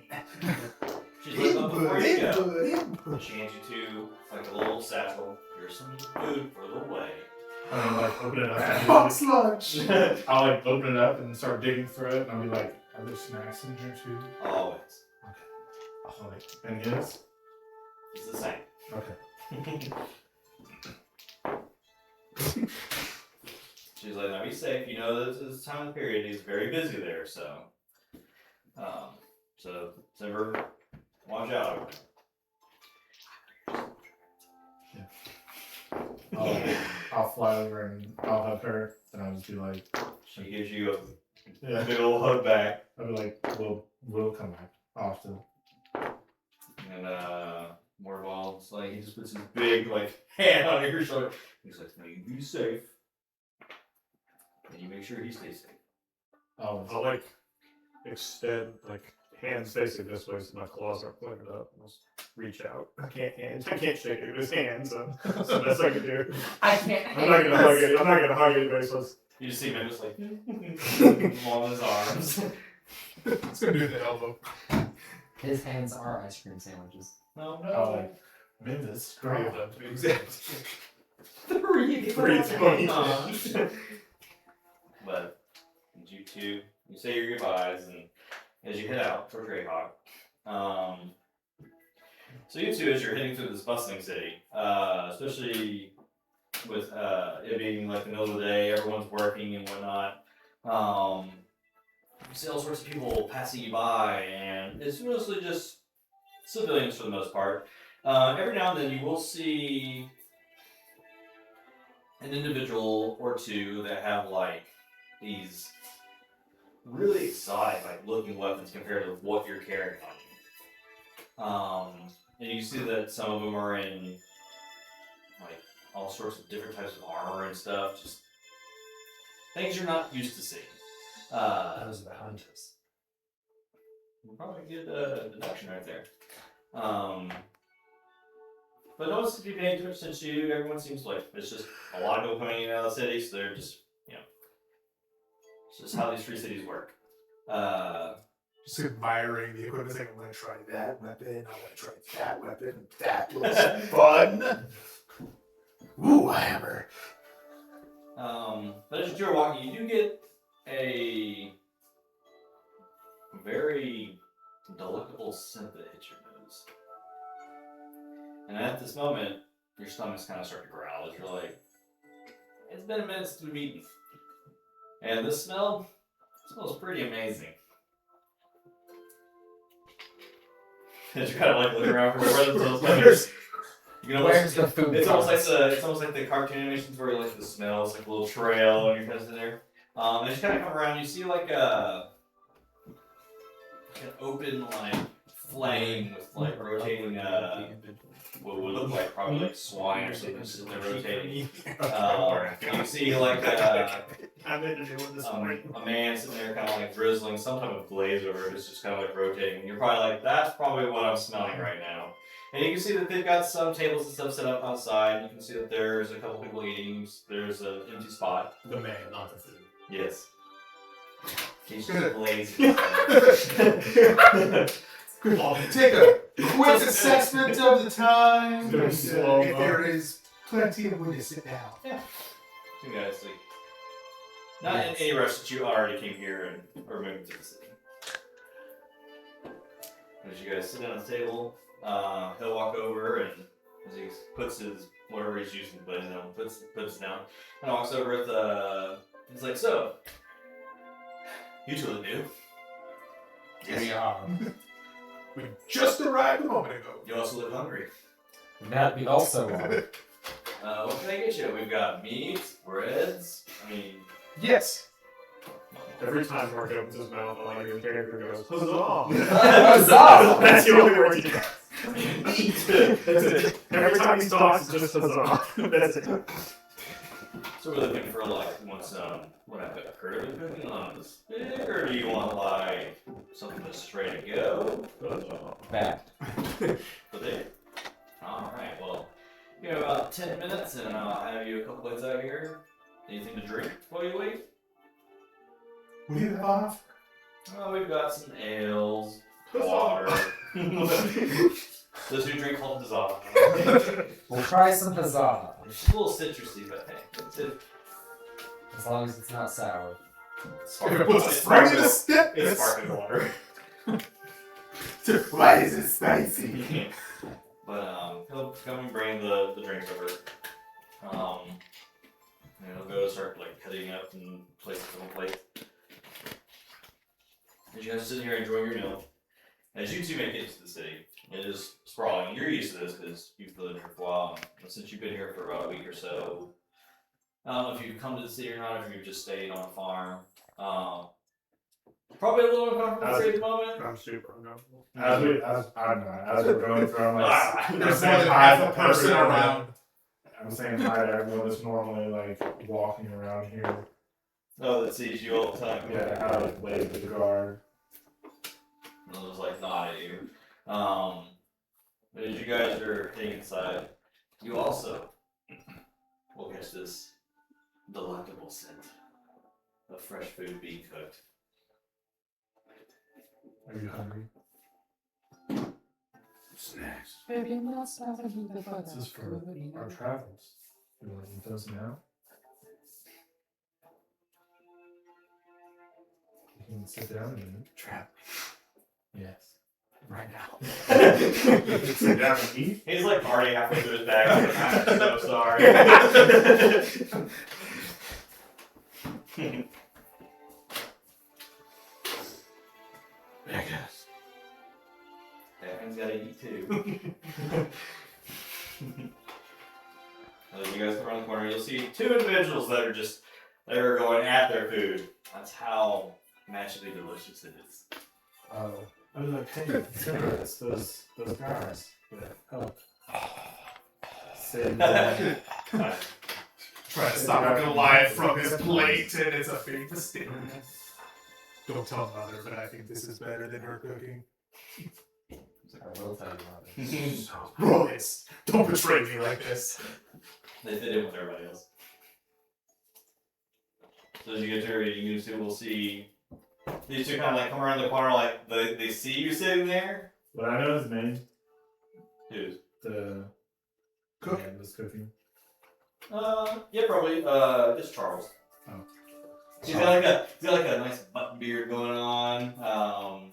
She's like, but before you go, Input. she hands you to like a little satchel. Here's some food for the way. I mean, like, open it up. Box lunch. I'll, like, open it up and start digging through it, and I'll be like, are there snacks in here, too? Always. Oh, like, and yes? It's the same. Okay. She's like, now be safe. You know this time of the period. He's very busy there, so. Simber, watch out over there. I'll fly over and I'll hug her, and I'll just be like, She gives you yeah. a big old hug back. I'll be like, we'll come back often. And Morval's like, he just puts his big like hand on your shoulder. He's like, now you be safe. And you make sure he stays safe. I'll I'll like extend like hands facing this way so my claws aren't pointed up. I'll just reach out. I can't shake it with his hands. So that's the best I can do. I can't. I'm not gonna hug it. I'm not gonna hug anybody. So You just see him just like along his arms. It's gonna do the elbow. His hands are ice cream sandwiches. No, I'll like, man, this is three great. of them to be exact. Three times. But you two, you say your goodbyes, and as you head out for Greyhawk, so you two, as you're heading through this bustling city, especially with it being like the middle of the day, everyone's working and whatnot. You see all sorts of people passing you by, and it's mostly just civilians for the most part. Every now and then you will see an individual or two that have like these really exotic like looking weapons compared to what you're carrying on you. And you see that some of them are in like all sorts of different types of armor and stuff, just things you're not used to seeing. Those are the hunters. We'll probably get a deduction right there. But no one's to be paying attention to you. Everyone seems like it's just a lot of people coming in and out of the city, so they're just, you know, it's just how these free cities work. Just admiring the equipment. Like, I want to try that weapon. I want to try that weapon. That looks fun. Ooh, a hammer. But as you two are walking, you do get a very delectable scent that hits your nose. And at this moment, your stomach's kind of starting to growl as you're like, it's been a minute since we've eaten. And this smell smells pretty amazing. As you're kind of like looking around for where the smell's coming. You can almost, Where's the food? it's almost like the cartoon animations where like the smells like a little trail and you're kind of sitting there. And as you kind of come around, you see like an open like flame with like rotating what would look like probably like swine or something sitting there rotating. You see like a man sitting there kind of like drizzling some type of glaze over it. It's just kind of like rotating. And you're probably like, that's probably what I'm smelling right now. And you can see that they've got some tables and stuff set up outside. You can see that there's a couple people eating. There's an empty spot. The man, not the food. Yes. He's just blazing. Take a quick assessment of the time. Very And, slow, if there is plenty of room to sit down. Yeah. You guys sleep. Not in any rush that you already came here and are moving to the city. As you guys sit down at the table, he'll walk over and as he puts his whatever he's using to put it down, puts it down, and walks over at the. He's like, so, you two look new. We are. We just arrived a moment ago. You also look hungry. That we also are. What can I get you? We've got meat, breads. I mean, Yes. Every time Mark opens his mouth, all I hear character goes, huzzah! Huzzah! That's the only word he gets. That's it. Every time he talks, it's just huzzah. That's it. so we're looking for like what I've heard of it cooking on the stick, or do you want like Something that's ready to go. Back. For there. Alright, well, you have about 10 minutes and I'll have you a couple plates out here. Anything to drink while you wait? What do you have on? Well, we've got some ales, water. Those who drink called huzzah. We'll try some huzzah. It's a little citrusy, but hey, it's it. As long as it's not sour. If it puts a spring in a step, It's sparkling water. Why is it spicy? But he'll come and bring the drinks over. And he'll go start like cutting up and placing it on a plate. As you guys are sitting here enjoying your meal, as you two make it to the city, it is sprawling. You're used to this because you've lived here for a while. And since you've been here for about a week or so, I don't know if you've come to the city or not, or if you've just stayed on a farm. Probably a little uncomfortable at the moment. I'm super uncomfortable. As we're going through, I'm like, I'm There's more saying than hi half to a person everyone. around. I'm saying hi to everyone that's normally like walking around here. Oh, that sees you all the time. Yeah, I like wave to the guard. And they'll just like nod at you. But as you guys are heading inside, you also will catch this delectable scent of fresh food being cooked. Are you hungry? Snacks. This is for our travels. You want to eat those now? You can sit down and Trap. yes. Right now. Sit down and eat. He's like already halfway through his bag. I'm so sorry. I guess. Davin's gotta eat too. As you guys come around the corner, you'll see two individuals that are going at their food. That's how magically delicious it is. I was like, hey, cigarettes, those guys that help. Save them. Try to stop a Goliath from his plate, and it's a big mistake. Don't tell Mother, but I think this is better than her cooking. I will tell you about it. So, roll this. Don't betray me like this. They fit in with everybody else. So as you get to where you two will see these two kind of like come around the corner, like they see you sitting there. But I know his name. Who's? The Cook. man was cooking. Yeah, probably. Just Charles. Oh. He's got like a nice button beard going on.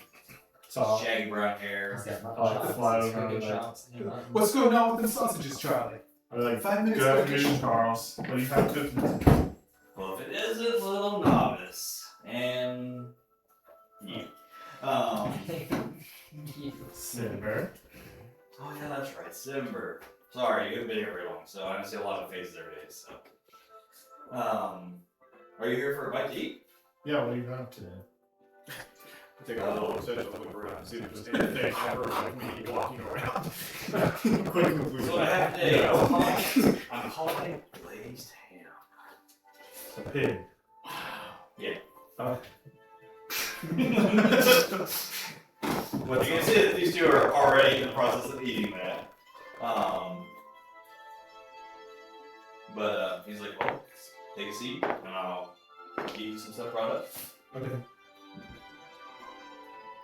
Soft. Shaggy brown hair. He's got I like mutton to fly chops, over chicken like- chops, and mutton. What's going on with the sausages, Charlie? I was like, 5 minutes good cooking. afternoon, Charles. What do you have cooking? Well, if it isn't little novice and you. Simmer. Oh yeah, that's right, Simber. Sorry, you haven't been here very long, so I don't see a lot of faces every day. So, are you here for a bite to eat? Yeah, what do you have today? Take a little essential look around, see if there's anything ever like me walking around. Quick conclusion. So what I have today, I'm calling glazed ham. A pig. Yeah. Well, you can see that these two are already in the process of eating that. But he's like, well, take a seat, and I'll give you some stuff brought up. Okay.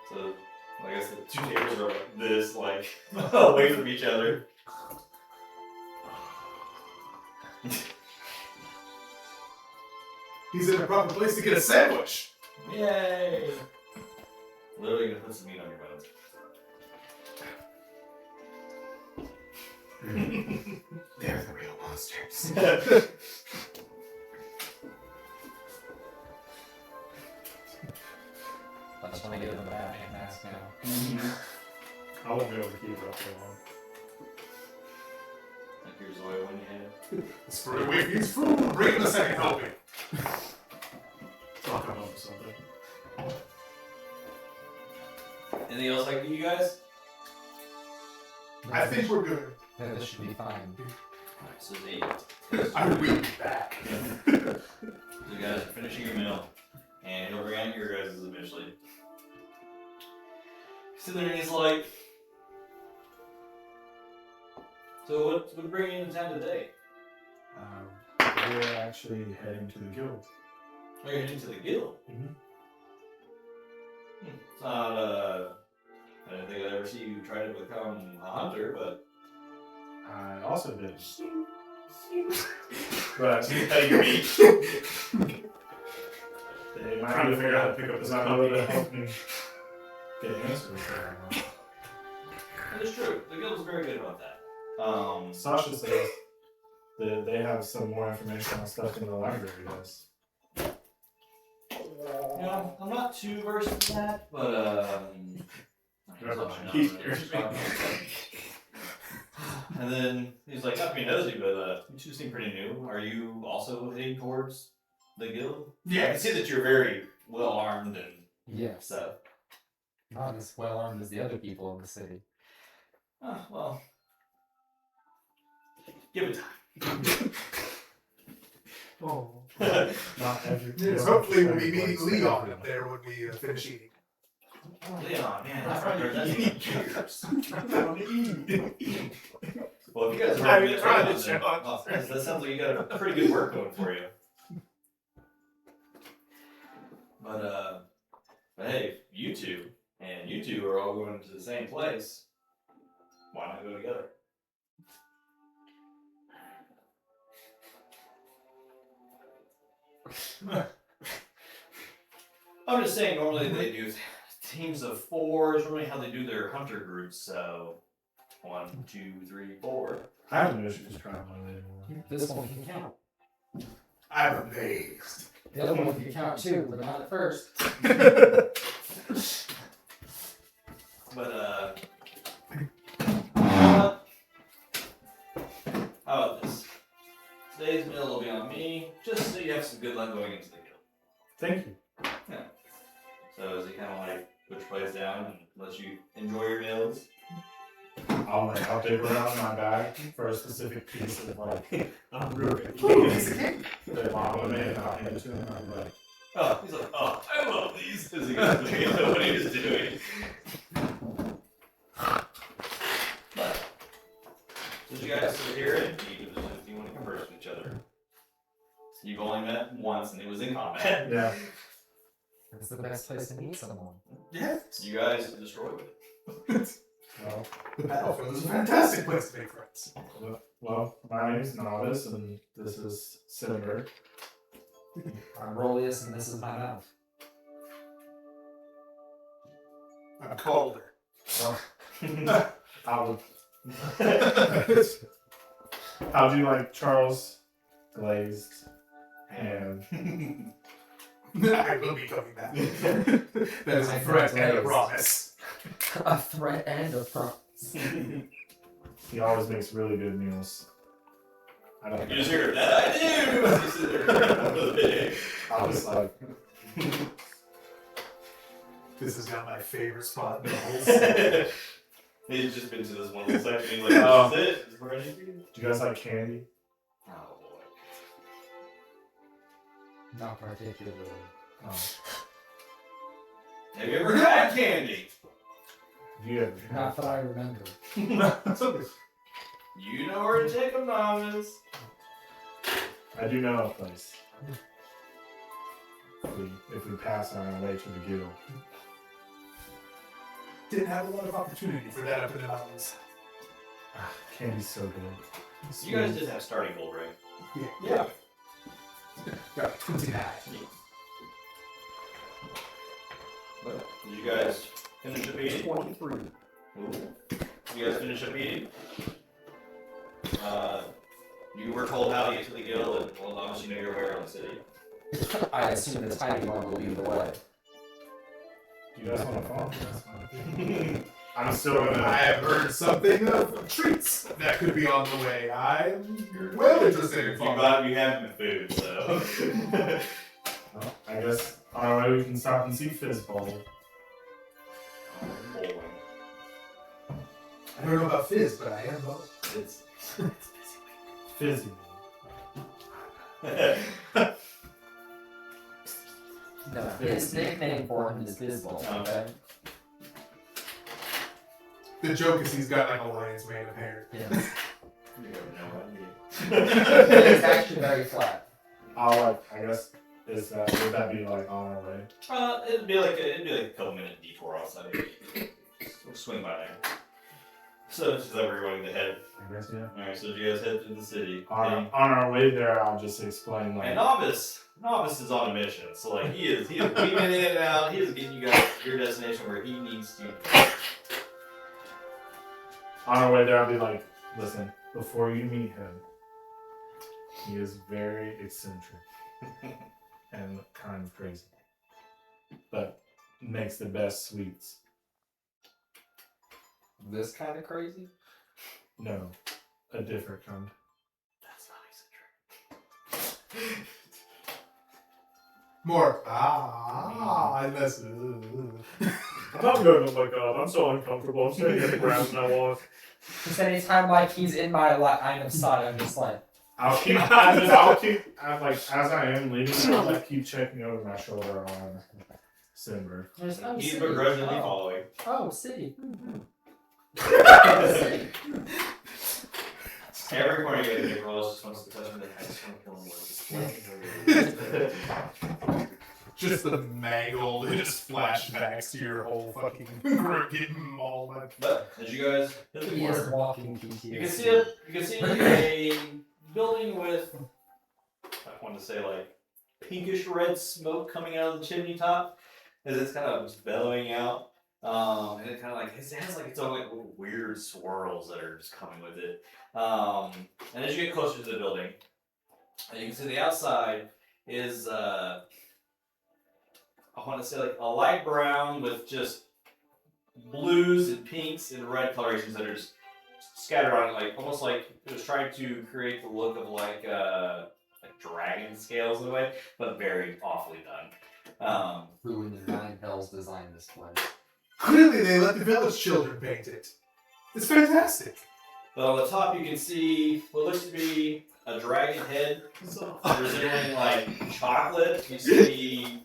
So, I guess the two tables are like this, like, away from each other. He's in a proper place to get a sandwich. Yay! Literally gonna put some meat on your bones. They're the real monsters. I just want to get him a Batman mask now. I won't be able to keep it up for long. Like here's oil when you have. It's for the weekend's food. Bring him a second helping. I'll come up with something. Anything else I can do, you guys? I think we're good. Yeah, this should be fine. Alright, so I will be back. you guys are finishing your meal, and you'll bring out your guys' eventually. sitting there and he's like, so what's bringing you into town today? We're actually heading to the guild. Oh, you're heading to the guild? Mhm. It's not, I didn't think I'd ever see you try to become a hunter, but... I also did. But you meet. They might trying to figure out how to pick up this number to help me get answers. That is true. The guild is very good about that. Sasha says that they have some more information on stuff in the library, yes. Yeah, I'm not too versed in that, but and then he's like, not to be nosy, but you two seem pretty new. Are you also heading towards the guild? Yeah, I can see that you're very well armed and Yes. stuff. Not as well armed as the other people in the city. Oh, well, give it time. Oh. Not every. Yes, hopefully we'll be meeting Leon up there when we finish eating. Leon, man, that's right. That's years. Well, if you guys are Having ready to tried try it, this, that sounds like you got a pretty good work going for you. But hey, you two are all going to the same place. Why not go together? I'm just saying, normally they do teams of 4 is normally how they do their hunter groups, so 1, 2, 3, 4. I have no issues trying one anymore. This one can count. I'm amazed. The other one can count too, but not at first. But how about this? Today's meal will be on me, just so you have some good luck going into the guild. Thank you. Yeah. So is he kind of like put your plates down and lets you enjoy your meals? I'll dig around my bag for a specific piece of I'm really the mom and I'll hand it to him. I'm like, Oh, he's like, oh, I love these. As he goes to what he's doing. But since you guys sit here and eat, if you want to converse with each other. So you've only met once and it was in combat. yeah. It's the best place to meet someone. Yes. You guys destroyed it. Well, The battlefield is a fantastic place to make friends. my name is Novice and this is Cinnamon. I'm Rolius, and this is my mouth. I'm colder. How'd you like Charles glazed ham? I will be coming back. That is a threat and a promise. A threat and a promise. He always makes really good meals. I don't You just hear that I do. You sit there. I was like, This is not my favorite spot in the whole city. He's just been to this one little section. He's like, oh, this is it. This is where I need to be. do you guys like candy? Oh boy. Not particularly. Oh. Have you ever had candy? Do you ever? Not that I remember. You know where to take them, Novice. I do know a place. If we pass on our way to the guild. Didn't have a lot of opportunity for that up in the mountains. Candy's so good. You guys just have starting gold, right? Yeah. Got 29. But did you guys finish up eating? 23. Ooh. You guys finish up eating? You were told how to get to the guild, and well, obviously you know your way around the city. I assume the tiny one will lead the way. Do you guys want to follow? That's fine. I'm still I gonna. have heard something of treats that could be on the way. I'm well interested in You following. have food, so. Well, I guess on our way we can stop and see Fizz Bowl. Bowling. I don't know about Fizz, but I am both. It's. Fizzy. No, his nickname for him is Fizzball, okay? The joke is he's got like a lion's mane of hair. Yeah. You have no idea. It's actually very flat. I guess would that be like on our way? It'd be like a couple minute detour outside. We'll swing by there. So it's just like we're going to head. I guess, yeah. Alright, so you guys head to the city. On our way there, I'll just explain like. And Novice is on a mission, so like he is weaving in and out. He is getting you guys to your destination where he needs to. On our way there, I'll be like, listen, before you meet him, he is very eccentric and kind of crazy, but makes the best sweets. This kind of crazy? No, a different kind. That's not eccentric. More. I mess. I'm going, oh my god, I'm so uncomfortable. I'm sitting at the ground and I walk. Just anytime like he's in my line of sight, I'm just like, I'm like, as I am leaving, I'll like keep checking over my shoulder on Simber. there's no He's city. begrudgingly following. Oh, city. Every corner you get a Nicholas just wants to touch him. I just want to kill him. Just the mangled, just flashbacks to your whole fucking group getting mauled. But as you guys hit the He is corner, walking PTSD. you can see a building with, I want to say like pinkish red smoke coming out of the chimney top as it's kind of just bellowing out. And it kind of like it has like its own like little weird swirls that are just coming with it. And as you get closer to the building, you can see the outside is I want to say like a light brown with just blues and pinks and red colorations that are just scattered on it, like almost like it was trying to create the look of like dragon scales in a way, but very awfully done. Who in the nine hells designed this place? Clearly, they let the village children paint it. It's fantastic. But on the top, you can see what looks to be a dragon head resembling like chocolate. You see,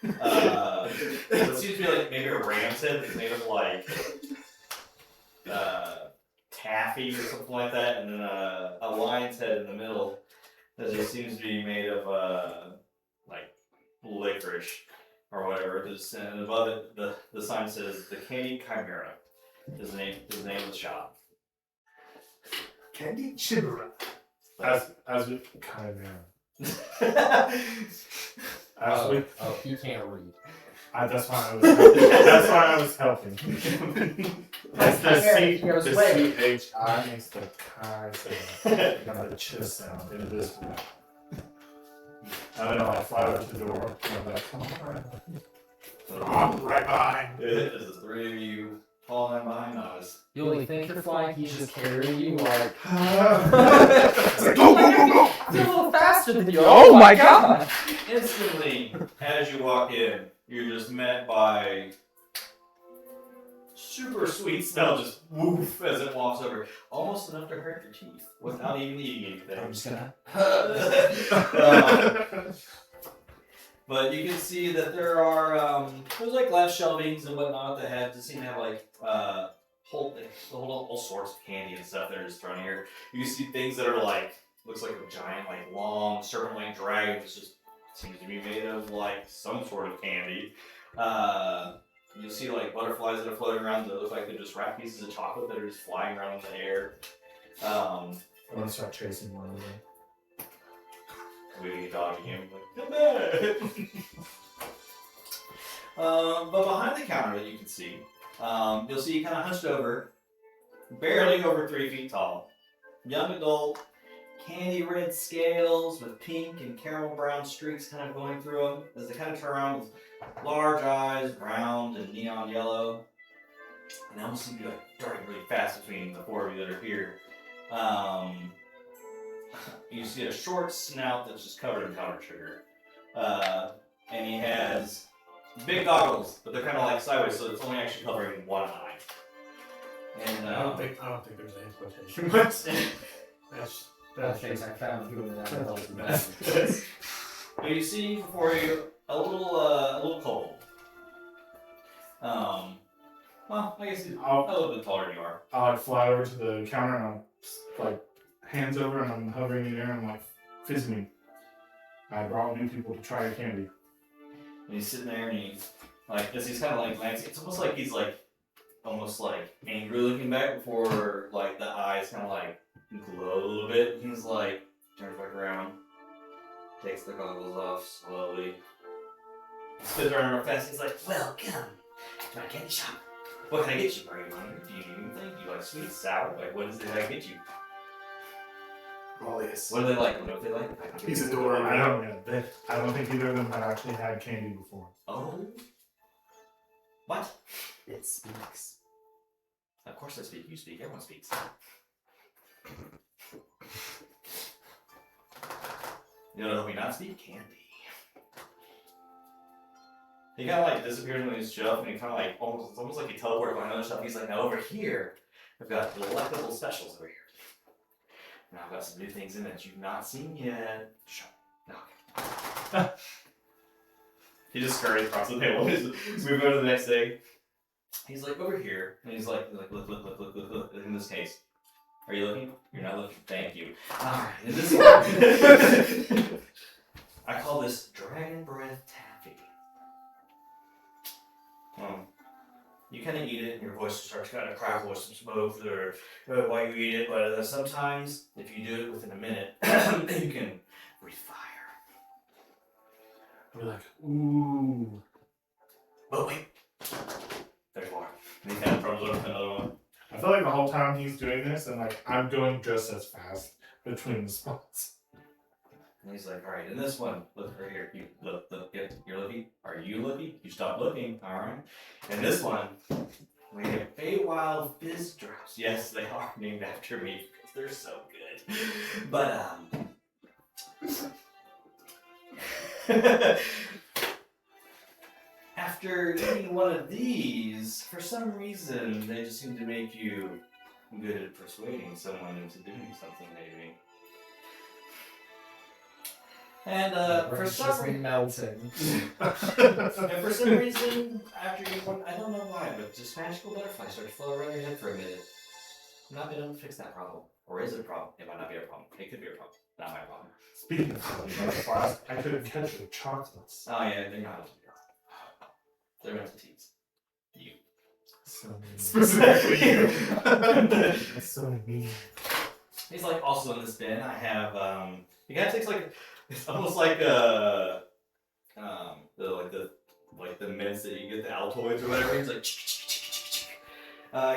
it seems to be like maybe a ram's head that's made of like taffy or something like that, and then a lion's head in the middle that just seems to be made of like licorice or whatever. And above it, the sign says the Candy Chimera is the name of the shop. Candy Chimera. As we kind of He can't read. that's why I was helping. That's the He goes, the "Wait." CHI makes the kind of the chill sound in this one. And then I'll fly over to the door and I'm like, come on. I'm right behind. There's the three of you falling behind us. You only think you're flying, he's just carrying you like. It's like, go, go, go, go! I'm a little faster than you. Oh my god! Instantly, as you walk in, you're just met by super sweet smell just woof as it walks over. Almost enough to hurt your teeth without even eating anything. I'm just gonna. But you can see that there are there's like glass shelvings and whatnot that have just seem to have like all sorts of candy and stuff that are just thrown in here. You can see things that are like looks like a giant like long serpent-like dragon that just seems to be made of like some sort of candy. You'll see like butterflies that are floating around that look like they're just wrapped pieces of chocolate that are just flying around in the air. I'm gonna start chasing one of them. Waving a dog at him, like, come back! But behind the counter that you can see, you'll see kind of hunched over, barely over 3 feet tall, young adult, candy red scales with pink and caramel brown streaks kind of going through them as they kind of turn around with large eyes, round and neon yellow. And they almost seem to be like darting really fast between the four of you that are here. You see a short snout that's just covered in powdered sugar. And he has big goggles, but they're kind of like sideways, so it's only actually covering one eye. And I don't think there's any quotation marks. That's things I found who in the nine hells the but you see before you a little kobold. Well, I guess he's a I'll, little bit taller than you are. I'll like fly over to the counter and I'm like hands over and I'm hovering in the air and I'm like, fizz me. I brought new people to try your candy. And he's sitting there and he's like, as he's kind of like glancing, it's almost like he's like, almost like angry looking back before like the eyes kind of like glow a little bit. He's like, turns back around, takes the goggles off slowly, spins around real fast. He's like, welcome to my candy shop. What can I get you? Are you hungry? Do you need anything? Do you like sweet, sour? Like, what is it I get you? All this. What do they like? What do they like? He's adorable. I don't think either of them had actually had candy before. Oh. What? It speaks. Of course I speak. You speak. Everyone speaks. You know, help me not speak candy. He kind of like disappears on his shelf, and he kind of like it's almost like he teleported on another shelf. He's like, now over here, I've got delectable specials over here. Now I've got some new things in that you've not seen yet. Sure. No. He just scurries across the table. He's moving on to the next thing. He's like, over here, and he's like, look. In this case, are you looking? You're not looking. Thank you. All right. In this one, I call this Dragon Breath Taffy. You kind of eat it, and your voice starts kind of crackle with some smoke or while you eat it. But sometimes, if you do it within a minute, you can breathe fire. We're like, ooh. But wait, there's more. And he kind of throws over another one. I feel like the whole time he's doing this and like I'm going just as fast between the spots. And he's like, all right, in this one, look right here. You look, you're looking. Are you looking? You stop looking, all right? And this one, we have Feywild Fizz Drops. Yes, they are named after me because they're so good. But after eating one of these, for some reason, they just seem to make you good at persuading someone into doing something, maybe. And for some reason, melting. and for some reason, after you one, I don't know why, but just magical butterflies start to float around your head for a minute. I'm not been able to fix that problem. Or is it a problem? It might not be a problem. It could be a problem. Not my problem. Speaking of butterflies, I couldn't catch the chocolates. Oh yeah, they're not. They're meant to tease. You. So mean. Specifically you. That's so mean. He's like, also in this bin, I have he kind of takes like, it's almost like the mints that you get the Altoids or whatever. He's like,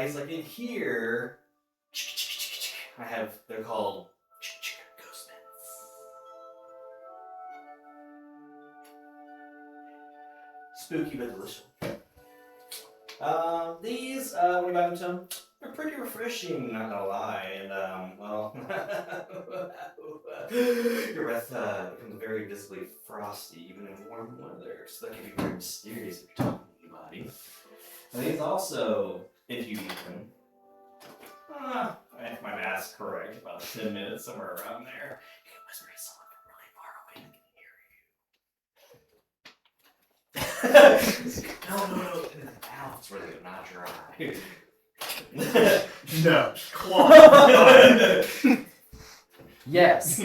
he's like, in here, I have, they're called ghost mints. Spooky but delicious. These, when you buy them to them, they're pretty refreshing, not gonna lie, and well, your breath becomes very visibly frosty even in warm weather, so that can be very mysterious if you're talking to anybody. And these also, if you eat them, if my math's correct, about 10 minutes, somewhere around there, you can whisper to someone from really far away and can hear you. No, in the mouths where they're not dry. No. Claw. Yes.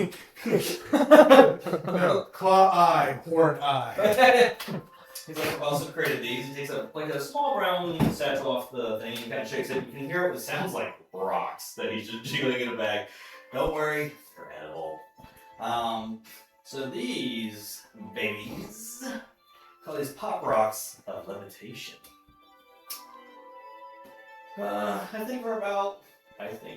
No. Claw eye, horn eye. He's like, I've also created these. He takes a small brown satchel off the thing and kind of shakes it. You can hear it sounds like rocks that he's just jiggling in a bag. Don't worry, they're edible. So these babies, call these pop rocks of levitation. I think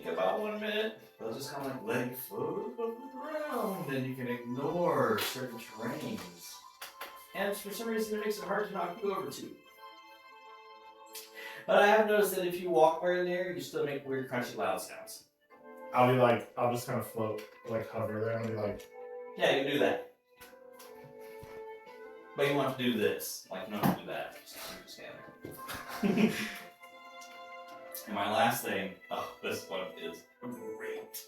about 1 minute. They'll just kind of like let you float above the ground, and you can ignore certain terrains. And for some reason, it makes it hard to knock you over too. But I have noticed that if you walk right in there, you still make weird, crunchy, loud sounds. I'll just kind of float, like hover there and be like, Yeah, you can do that. But you want to do this. Like, you don't have to do that. Just stand there. And my last thing, this one is great.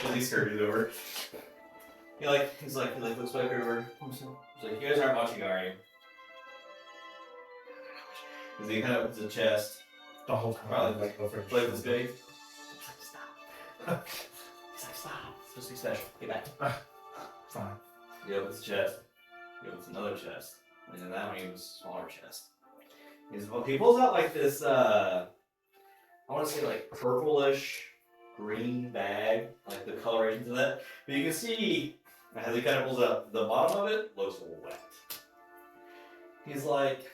As he scurries over. He looks back over. He's like, you guys aren't watching, are you? As he kind of opens the chest, The whole time. Probably like over his plays his shoulder. big. Stop. He's like, stop. It's supposed to be special. Get back. Fine. He opens the chest. He opens another chest. And then that one he opens a smaller chest. He pulls out like this, I want to say like purplish green bag, like the colorations of that. But you can see, as he kind of pulls out, the bottom of it looks wet. He's like,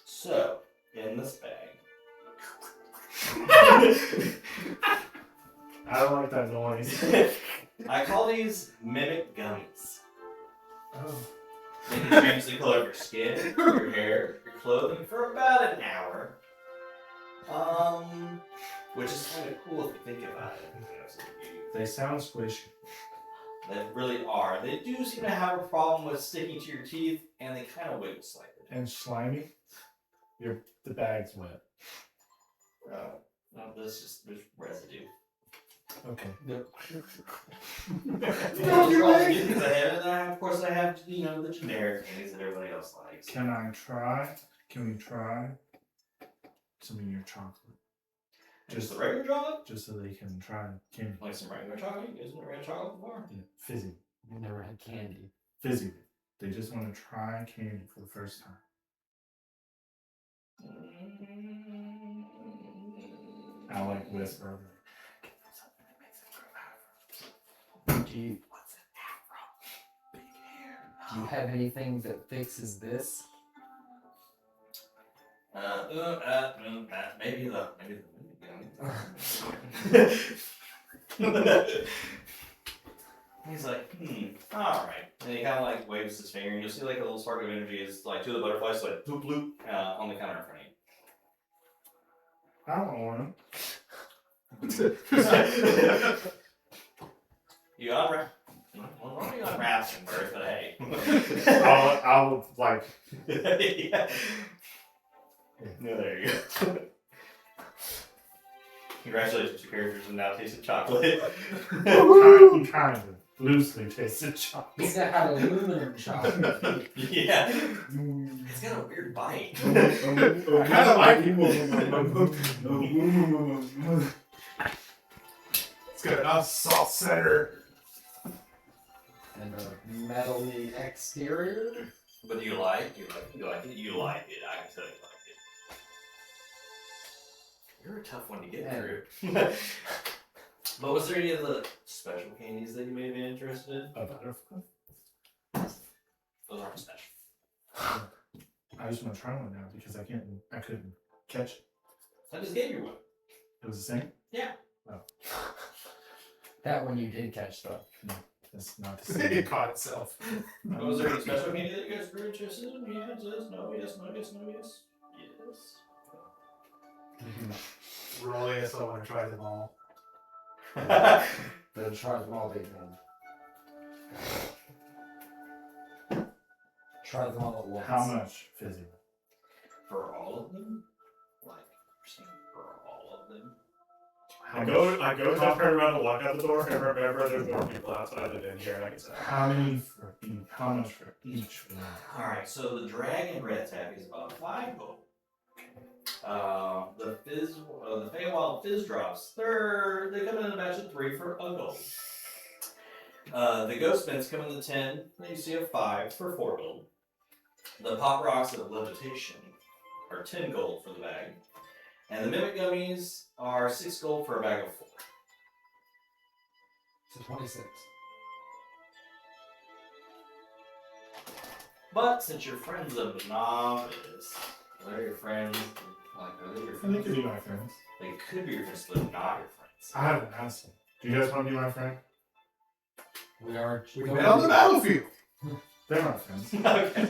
so, in this bag. I don't like that noise. I call these mimic gummies. Oh. They can change the color of your skin, your hair, your clothing for about an hour. Which is kind of cool if you think about it. They sound squishy. They really are. They do seem to have a problem with sticking to your teeth, and they kind of wiggle slightly. And slimy. The bag's wet. No, there's residue. Okay. Of course, I have the generic candies that everybody else likes. Can I try? Can we try some of your chocolate? Just the regular chocolate? Just so they can try candy. Like some regular chocolate? You guys never had chocolate before? Yeah, fizzy. I've never had candy. Fizzy. They just want to try candy for the first time. I like whisper. Do you have anything that fixes this? Maybe the He's like, alright. And he kind of like waves his finger, and you'll see like a little spark of energy is like two of the butterflies, like bloop bloop, on the counter in front of you. I don't want them. You unwrap. Well, normally you unwrap them first, but hey. I'll like. Yeah. No, there you go. Congratulations, your characters have now tasted chocolate. kind of loosely tasted chocolate. He's got had aluminum chocolate. Yeah. It's got a weird bite. I kind of like It's got an salt center. And a metally exterior. But do you like it? You like it. You like it. I can tell you like it. You're a tough one to get through. But was there any of the special candies that you may be interested in? a butterfly. Those aren't special. I just want to try one now because I couldn't catch it. I just gave you one. It was the same? Yeah. Oh. That one you did catch though. No, that's not the same. It caught itself. But was there any special candy that you guys were interested in? Yes, no, yes, no, yes, no, yes. Yes. Roll yes, I want to try them all. Then try them all, big man. Try them all at once. How much fizzy? For all of them? Like, you're saying for all of them? I go down, turn around and walk out the door, and remember there's more people outside than in here, and I can say, How many for each? How much for each one? Alright, so the dragon red tag is about 5 gold. The Feywild Fizz drops, they come in a batch of 3 for a gold. The Ghost Mints come in the 10, and you see a 5 for 4 gold. The Pop Rocks of Levitation are 10 gold for the bag. And the Mimic Gummies are 6 gold for a bag of 4. So 26. But since your friend's a novice, they're your friends. Are they your And they friends? could be my friends. They could be your friends, but they're not your friends. I haven't asked them. Do you guys want to be my friend? We are. We've been on the battlefield. They're my friends. Okay.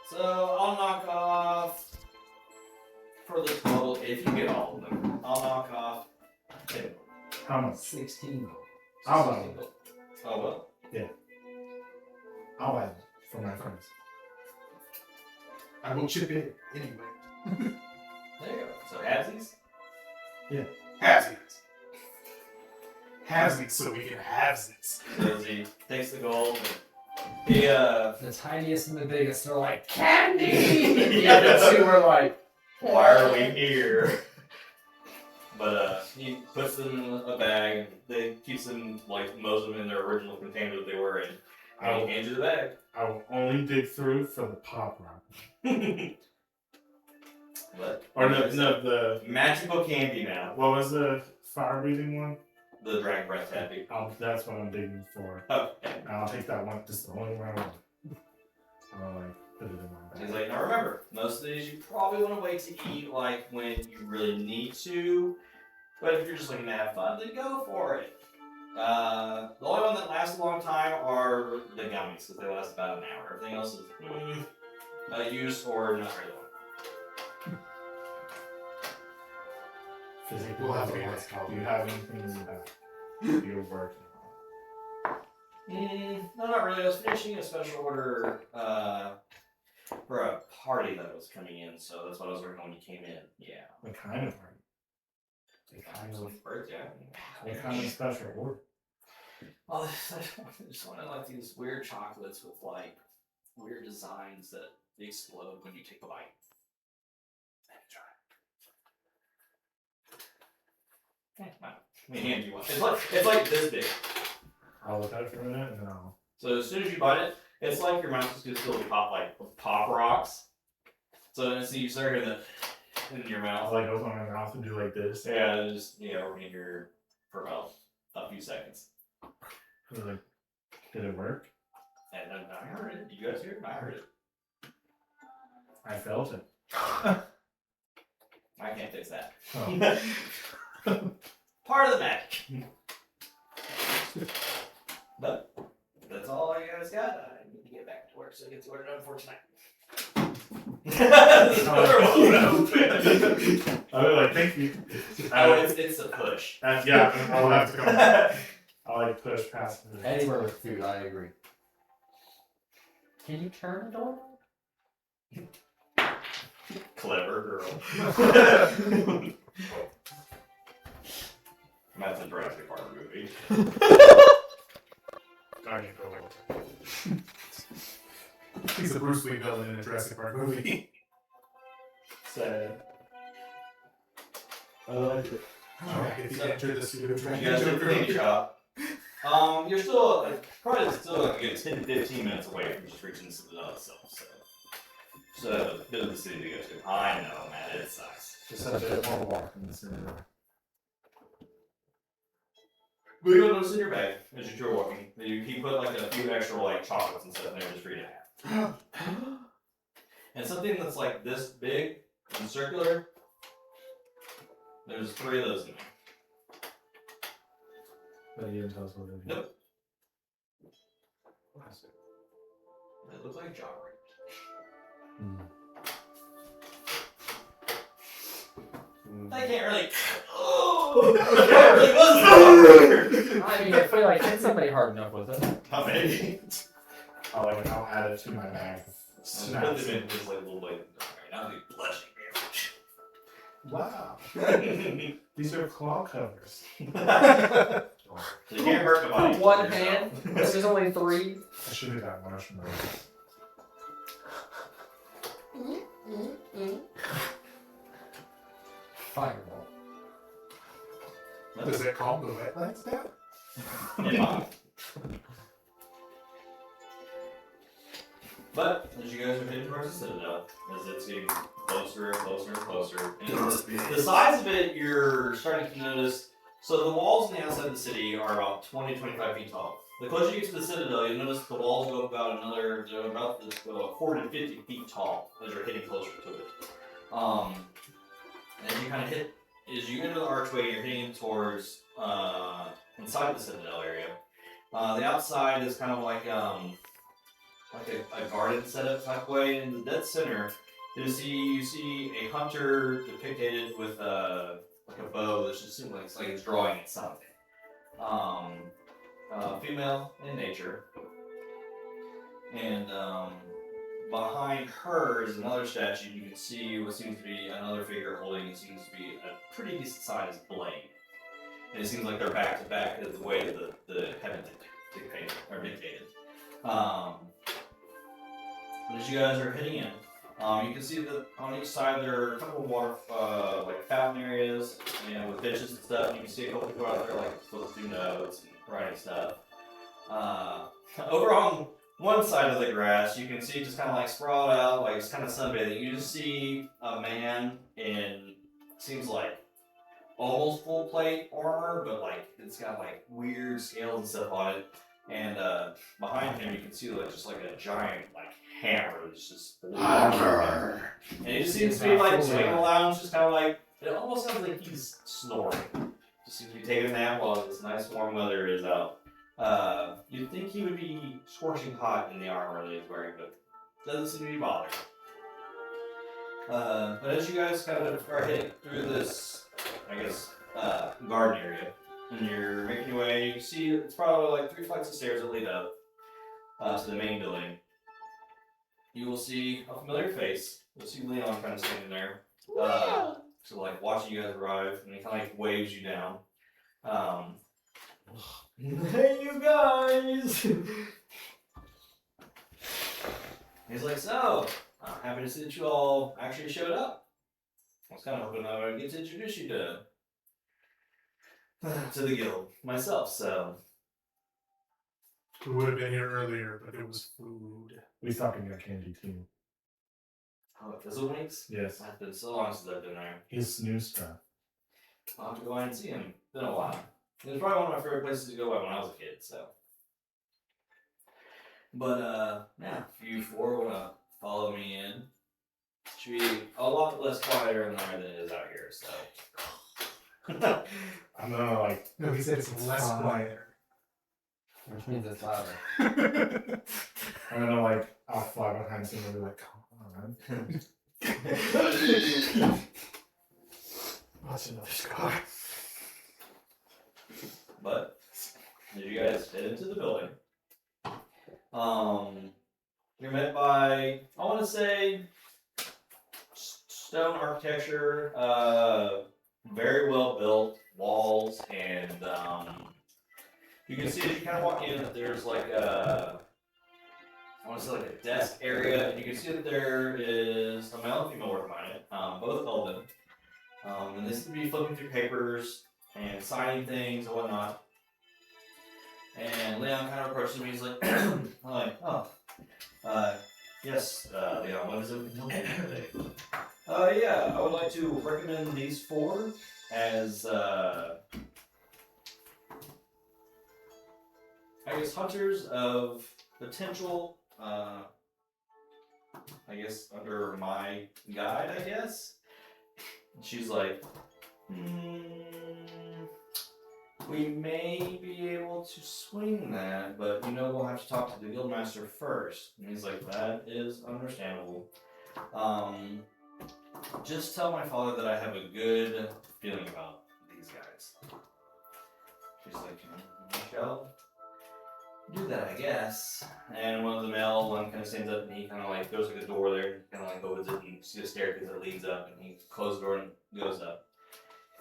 So I'll knock off for the total, if you get all of them, I'll knock off 10 gold. How much? 16 gold. I'll buy 16 them. gold. Oh well. I'll buy them for my friends. I will chip in anyway. There you go. So halvesies? Halvesies. Halvesies so we can halvesies. So he takes the gold He The tiniest and the biggest are like, candy! The other two are like, why are we here? But he puts them in a bag and they keeps them like most of them in their original container that they were in. And he hands you the bag. I will only dig through for the pop rock. But Or no, the magical candy now. what was the fire breathing one? The dragon breath taffy. That's what I'm digging for. Okay. I'll take that one. This is the only one I want. I'll like put it in my bag. He's like, now remember, most of these you probably want to wait to eat like when you really need to. But if you're just looking to have fun, then go for it. The only one that lasts a long time are the gummies, because they last about an hour. Everything else is use or not really. Physically, We'll have to do be you next call. do you have anything in the back? You're working on. No, not really. I was finishing a special order for a party that was coming in, so that's what I was working on when you came in. Yeah. What kind of party? What kind of special order? Well, I just wanted like these weird chocolates with like weird designs that explode when you take a bite. Let me hand you one. It's like this big. I'll look at it for a minute and then I'll. So as soon as you bite it, it's like your mouth is just gonna pop like pop rocks. So you start hearing that in your I'll mouth. like open my mouth and do like this. Yeah, just in here for about a few seconds. Like, did it work? And then I heard it. You guys hear it? I heard it. I felt it. I can't fix that. Oh. Part of the magic. But that's all I guys got. I need to get back to work, so I get to order another for tonight. I was like, thank you. Oh, it's a push. Yeah, I'll have to come. I'll like push past it. anywhere with food, I agree. Can you turn the door? Clever girl. That's a Jurassic Park movie. Darn it, go away. He's a Bruce Lee villain in a Jurassic Park movie. Sad. I like it. Alright, if you enter the pseudo You dragon guys did the thing Joker. shop. You're still probably still like a good 10 to 15 minutes away from just reaching the Citadel itself. So a bit of the city to go to. I know, man, it sucks. Just a bit more walk in the center. But you'll notice in your bag as you're walking, he put like a few extra like chocolates and stuff in there just for you to have. And something that's like this big and circular, there's 3 of those in there. But you didn't tell us what it is. Nope. What is it? It looks like jaw I can't really. Oh! I mean, I feel like hit somebody hard enough with it. How many? I'll add it to my bag. Put Snaps. them in just like little like. Now they're blushing Wow. damage. These are claw covers. So you can't hurt nobody. One hand. This is only 3. I should have got marshmallows. Fireball. Does it calm the wetlands down? Yeah. But as you guys are heading towards the Citadel, as it's getting closer and closer and closer, and the size of it, you're starting to notice. So the walls on the outside of the city are about 20, 25 feet tall. The closer you get to the Citadel, you'll notice the walls go about another, they're about 40 to 50 feet tall as you're hitting closer to it. As you kind of hit, as you enter the archway, you're heading towards inside the Citadel area. The outside is kind of like a garden setup type way. In the dead center, you see a hunter depicted with like a bow that just seems like it's drawing at something. Female in nature, and behind her is another statue. You can see what seems to be another figure holding what seems to be a pretty decent sized blade. And it seems like they're back to back as the way that the heaven dictated. But as you guys are heading in, you can see that on each side there are a couple of water, like fountain areas, with benches and stuff. And you can see a couple people out there like supposed to do notes and writing stuff. Over on one side of the grass, you can see just kind of like sprawled out, like it's kind of sunbathing. You just see a man in seems like almost full plate armor, but like it's got like weird scales and stuff on it. And behind him, you can see like just like a giant like hammer that's just hammer. And he just seems to be like swinging around, just kind of like it almost sounds like he's snoring. Just seems to be taking a nap while this nice warm weather is out. You'd think he would be scorching hot in the armor that he's wearing, but doesn't seem to be bothered. But as you guys kind of are heading through this, I guess, garden area, and you're making your way, you see it's probably like 3 flights of stairs that lead up to the main building. You will see a familiar face. You'll see Leon kind of standing there, so like watching you guys arrive, and he kind of like waves you down. Hey, you guys! He's like, so, I'm happy to see that you all actually showed up. I was kind of hoping I would get to introduce you to the guild myself, so. We would have been here earlier, but it was food. We talking about candy too. Oh, Fizzle Winks? Yes. It's been so long since I've been there. His snooze stuff. I'll have to go in and see him. It's been a while. It was probably one of my favorite places to go when I was a kid, so. But, yeah, if you four want to follow me in, it should be a lot less quieter in there than it is out here, so. I'm gonna like. No, he said it's less quieter. Which means it's louder. I'm gonna like. I'll fly behind someone and be like, come on. Watch another scar. But as you guys head into the building, you're met by, I want to say, stone architecture, very well built walls, and you can see as you kind of walk in that there's like a, I want to say like a desk area, and you can see that there is a male and female working on it, both elven, and they seem to be flipping through papers and signing things and whatnot. And Leon kind of approaches me. He's like, yes, Leon, what is it we can help you today? Yeah, I would like to recommend these 4 as, I guess, hunters of potential, I guess, under my guide, I guess. And she's like, we may be able to swing that, but we'll have to talk to the guildmaster first. And he's like, that is understandable. Just tell my father that I have a good feeling about these guys. She's like, I shall do that, I guess. And one of the male one kind of stands up and he kind of like goes like a door there, kind of like opens it and you see a staircase that leads up, and he closes the door and goes up.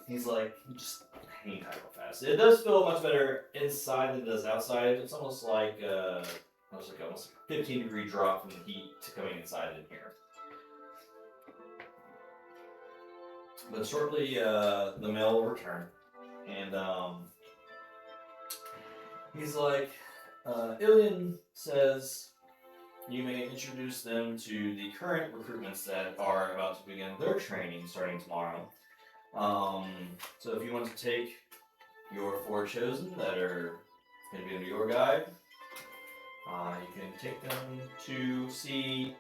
He's like, just hang tight real fast. It does feel much better inside than it does outside. It's almost like almost like a 15-degree drop from the heat to coming inside in here. But shortly, the male will return, and he's like, Ilian says you may introduce them to the current recruitments that are about to begin their training starting tomorrow. So if you want to take your 4 chosen that are going to be under your guide, you can take them to see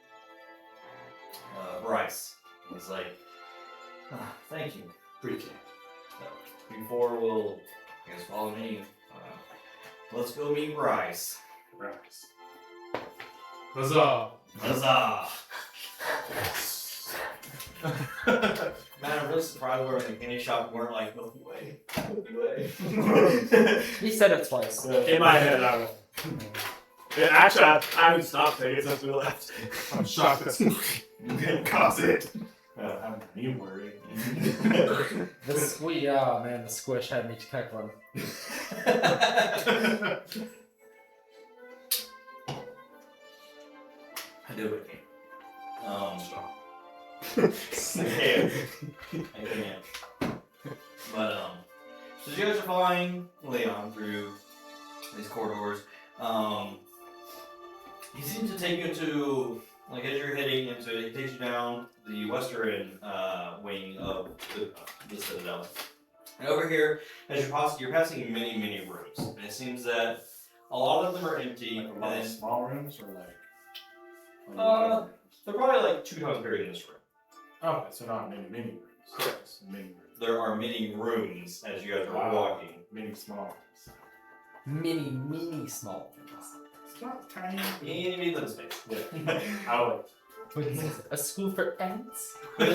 Bryce. He's like, thank you, appreciate it. So, before we'll, I guess, follow me, let's go meet Bryce. Bryce. Huzzah! Huzzah! Man, I'm really surprised we're in the candy shop and weren't like, Milky Way, Milky Way. He said it twice. In my head, I was. Yeah, actually, I haven't stopped thinking since we left. I'm shocked that caused it. I'm you worried. The squeak, oh man, the squish had me chuckling. I do what I can. But so you guys are following Leon through these corridors. He seems to take you into, like, as you're heading into it, he takes you down the western wing of the citadel. And over here, as you're passing many, many rooms, and it seems that a lot of them are empty. Like a lot of small rooms or like. They're probably like 2 times bigger than this room. Okay, so not many rooms. Correct. Many rooms. There are many rooms as you guys are Wow. walking. Many small rooms. Mini small things. It's not tiny. You need little space. Yeah. I like. What is this? A school for ants? But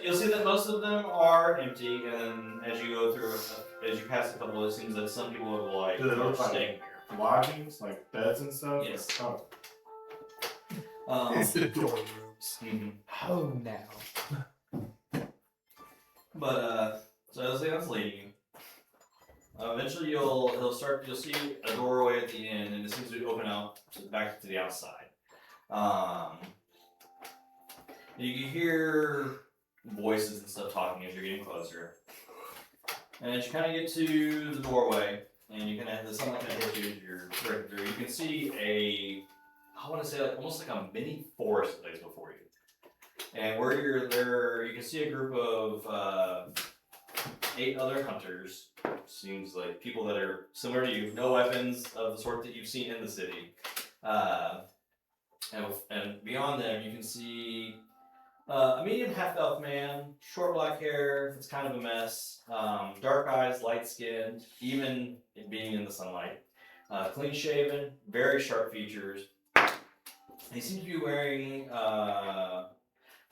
you'll see that most of them are empty, and as you go through, as you pass a couple, it seems that some people are like, Do they look like- staying here. Lodgings, like beds and stuff? Yes. Oh. It's the dorm rooms. Mhm. Oh, now. But so as Leon's leading you, eventually you'll see a doorway at the end, and it seems to open out back to the outside. You can hear voices and stuff talking as you're getting closer, and as you kind of get to the doorway, and you kind of the sunlight kind of hits you as you're breaking through, you can see I want to say almost like a mini forest lays before you. And where you're there, you can see a group of 8 other hunters. Seems like people that are similar to you, no weapons of the sort that you've seen in the city. And beyond them, you can see a medium half-elf man, short black hair, it's kind of a mess, dark eyes, light-skinned, even being in the sunlight, clean-shaven, very sharp features. He seems to be wearing a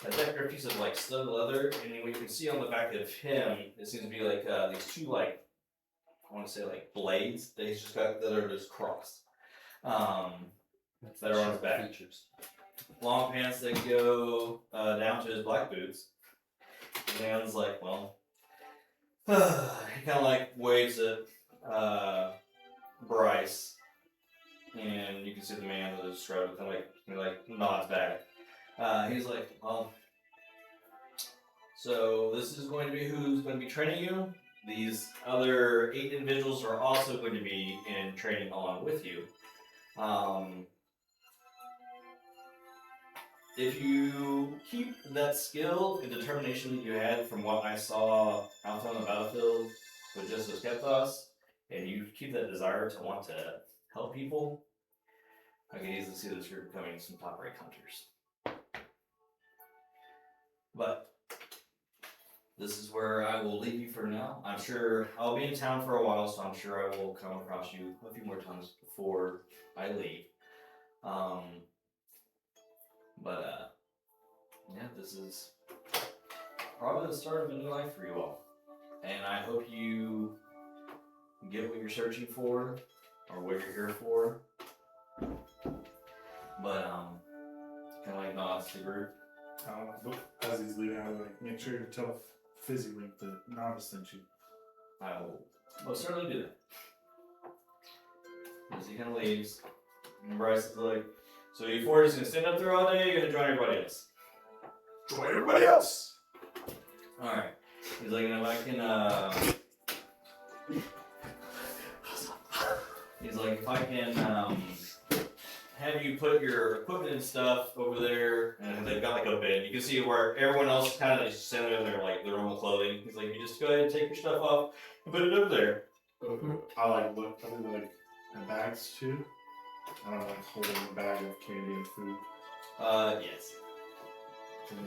decorative piece of like stud leather, and what you can see on the back of him, it seems to be like these 2 like I want to say like blades that he's just got that are just crossed. That are on his back. Features. Long pants that go down to his black boots. And Leon's like, well, he kind of like waves at Bryce, and you can see the man that is described kind of like he like nods back. He's like, well, so this is going to be who's going to be training you. These other 8 individuals are also going to be in training along with you. If you keep that skill and determination that you had from what I saw out on the battlefield with Justice Kethos, and you keep that desire to want to help people, I can easily see this group becoming some top-rate hunters. But this is where I will leave you for now. I'm sure I'll be in town for a while, so I'm sure I will come across you a few more times before I leave. Yeah, this is probably the start of a new life for you all. And I hope you get what you're searching for, or what you're here for. But, kind of like nods to the group. As he's leaving, I would like make sure to tell Fizzy Wink that Nava sent you. I will most certainly do that. As he kind of leaves, and Bryce is like, so you 4 are just going to stand up there all day, or you're going to join everybody else? Join everybody else. Alright. He's like, if I can, he's like, if I can, have you put your equipment and stuff over there, and they've got like a bin. You can see where everyone else kind of just sitting in their like their normal clothing. He's like, you just go ahead and take your stuff off and put it over there. I like look. I mean, like the bags too. I don't like holding a bag of candy and food. Yes.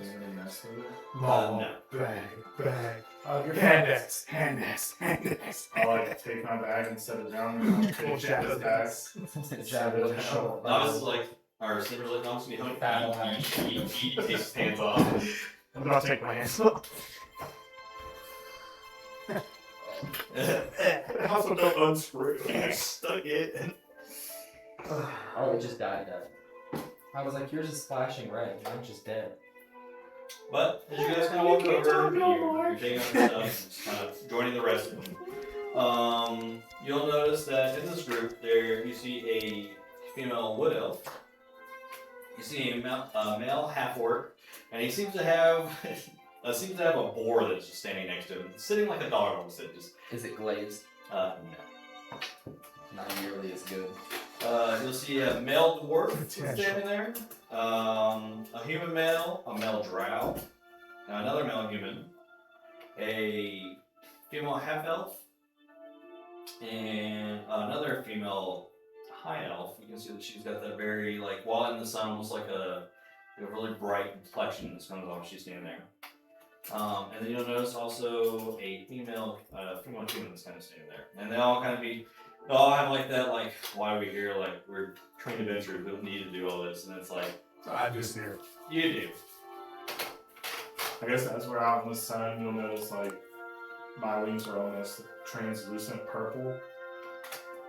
Is there any mess with it? Mom, No. bag. Oh, you're Hand fine. X, hand X, hand X. I like take my bag and set it down. And finish Jab the it. bag. Jab it in the shoulder. Novice is like, or Slipper's like, Novice be hungry. Battle He takes his hands off. I'm not taking my hands off. Also, don't unscrew. I stuck it. Oh, it just died. I was like, yours is flashing red. Mine's just dead. But as you guys kind of walk over, you're taking out your stuff, and just kind of joining the rest of them. You'll notice that in this group, there you see a female wood elf You see a male half-orc, and he seems to have a boar that's just standing next to him, sitting like a dog almost. Just Is it glazed? no. Not nearly as good. You'll see a male dwarf standing there, a human male, a male drow, another male human, a female half-elf, and another female high elf. You can see that she's got that very, like, while in the sun, almost like a really bright complexion that's comes off. She's standing there. And then you'll notice also a female human that's kind of standing there. And they all have like that, like, why are we here? Like, we're trained adventurers, we don't need to do all this. And it's like, I'm just here. you do. I guess as we're out in the sun, you'll notice like my wings are almost translucent purple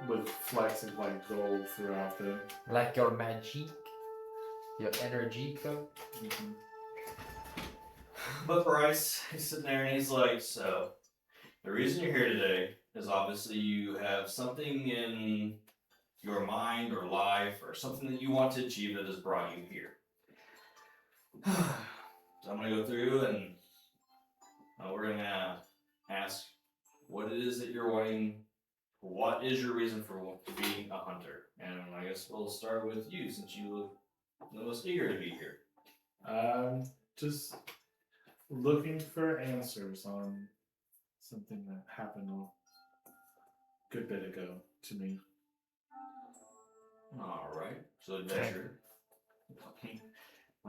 with flecks of like gold throughout them. Like your magic, your energy. But Bryce, he's sitting there and he's like, so, the reason you're here today is obviously you have something in your mind or life or something that you want to achieve that has brought you here. So I'm going to go through and we're going to ask what it is that you're wanting. What is your reason for being a hunter? And I guess we'll start with you since you look the most eager to be here. Just looking for answers on something that happened a good bit ago to me. Alright, so adventure.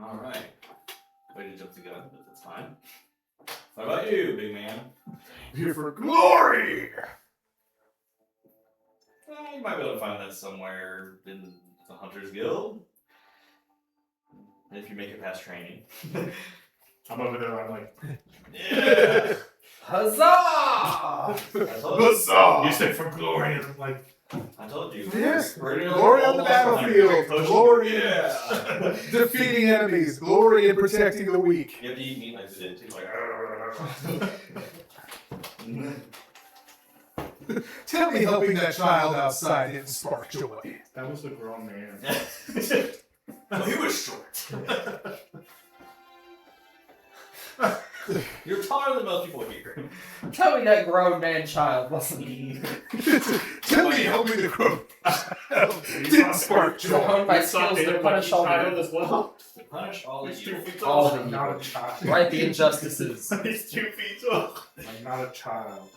Alright. Way to jump the gun, but that's fine. What about you, big man? Here for glory! You might be able to find that somewhere in the Hunter's Guild. If you make it past training. I'm over there, I'm like, Yeah! Huzzah! Huzzah! you said for glory, and I'm like, I told you. Yes, We're gonna glory on roll the off on battlefield, that. glory Yeah! defeating enemies, glory in protecting the weak. You have to eat meat like they did too. Like, Tell me helping that child outside didn't spark joy. that was a grown man. well, he was short. You're taller than most people here. Tell me that grown man child wasn't Tell me helping the grown child didn't spark joy. honed my skills to punish all the as well. Punish all the He's 2 evil. feet all tall. the Not a evil. child. Right the injustices. He's 2 feet tall. I'm not a child.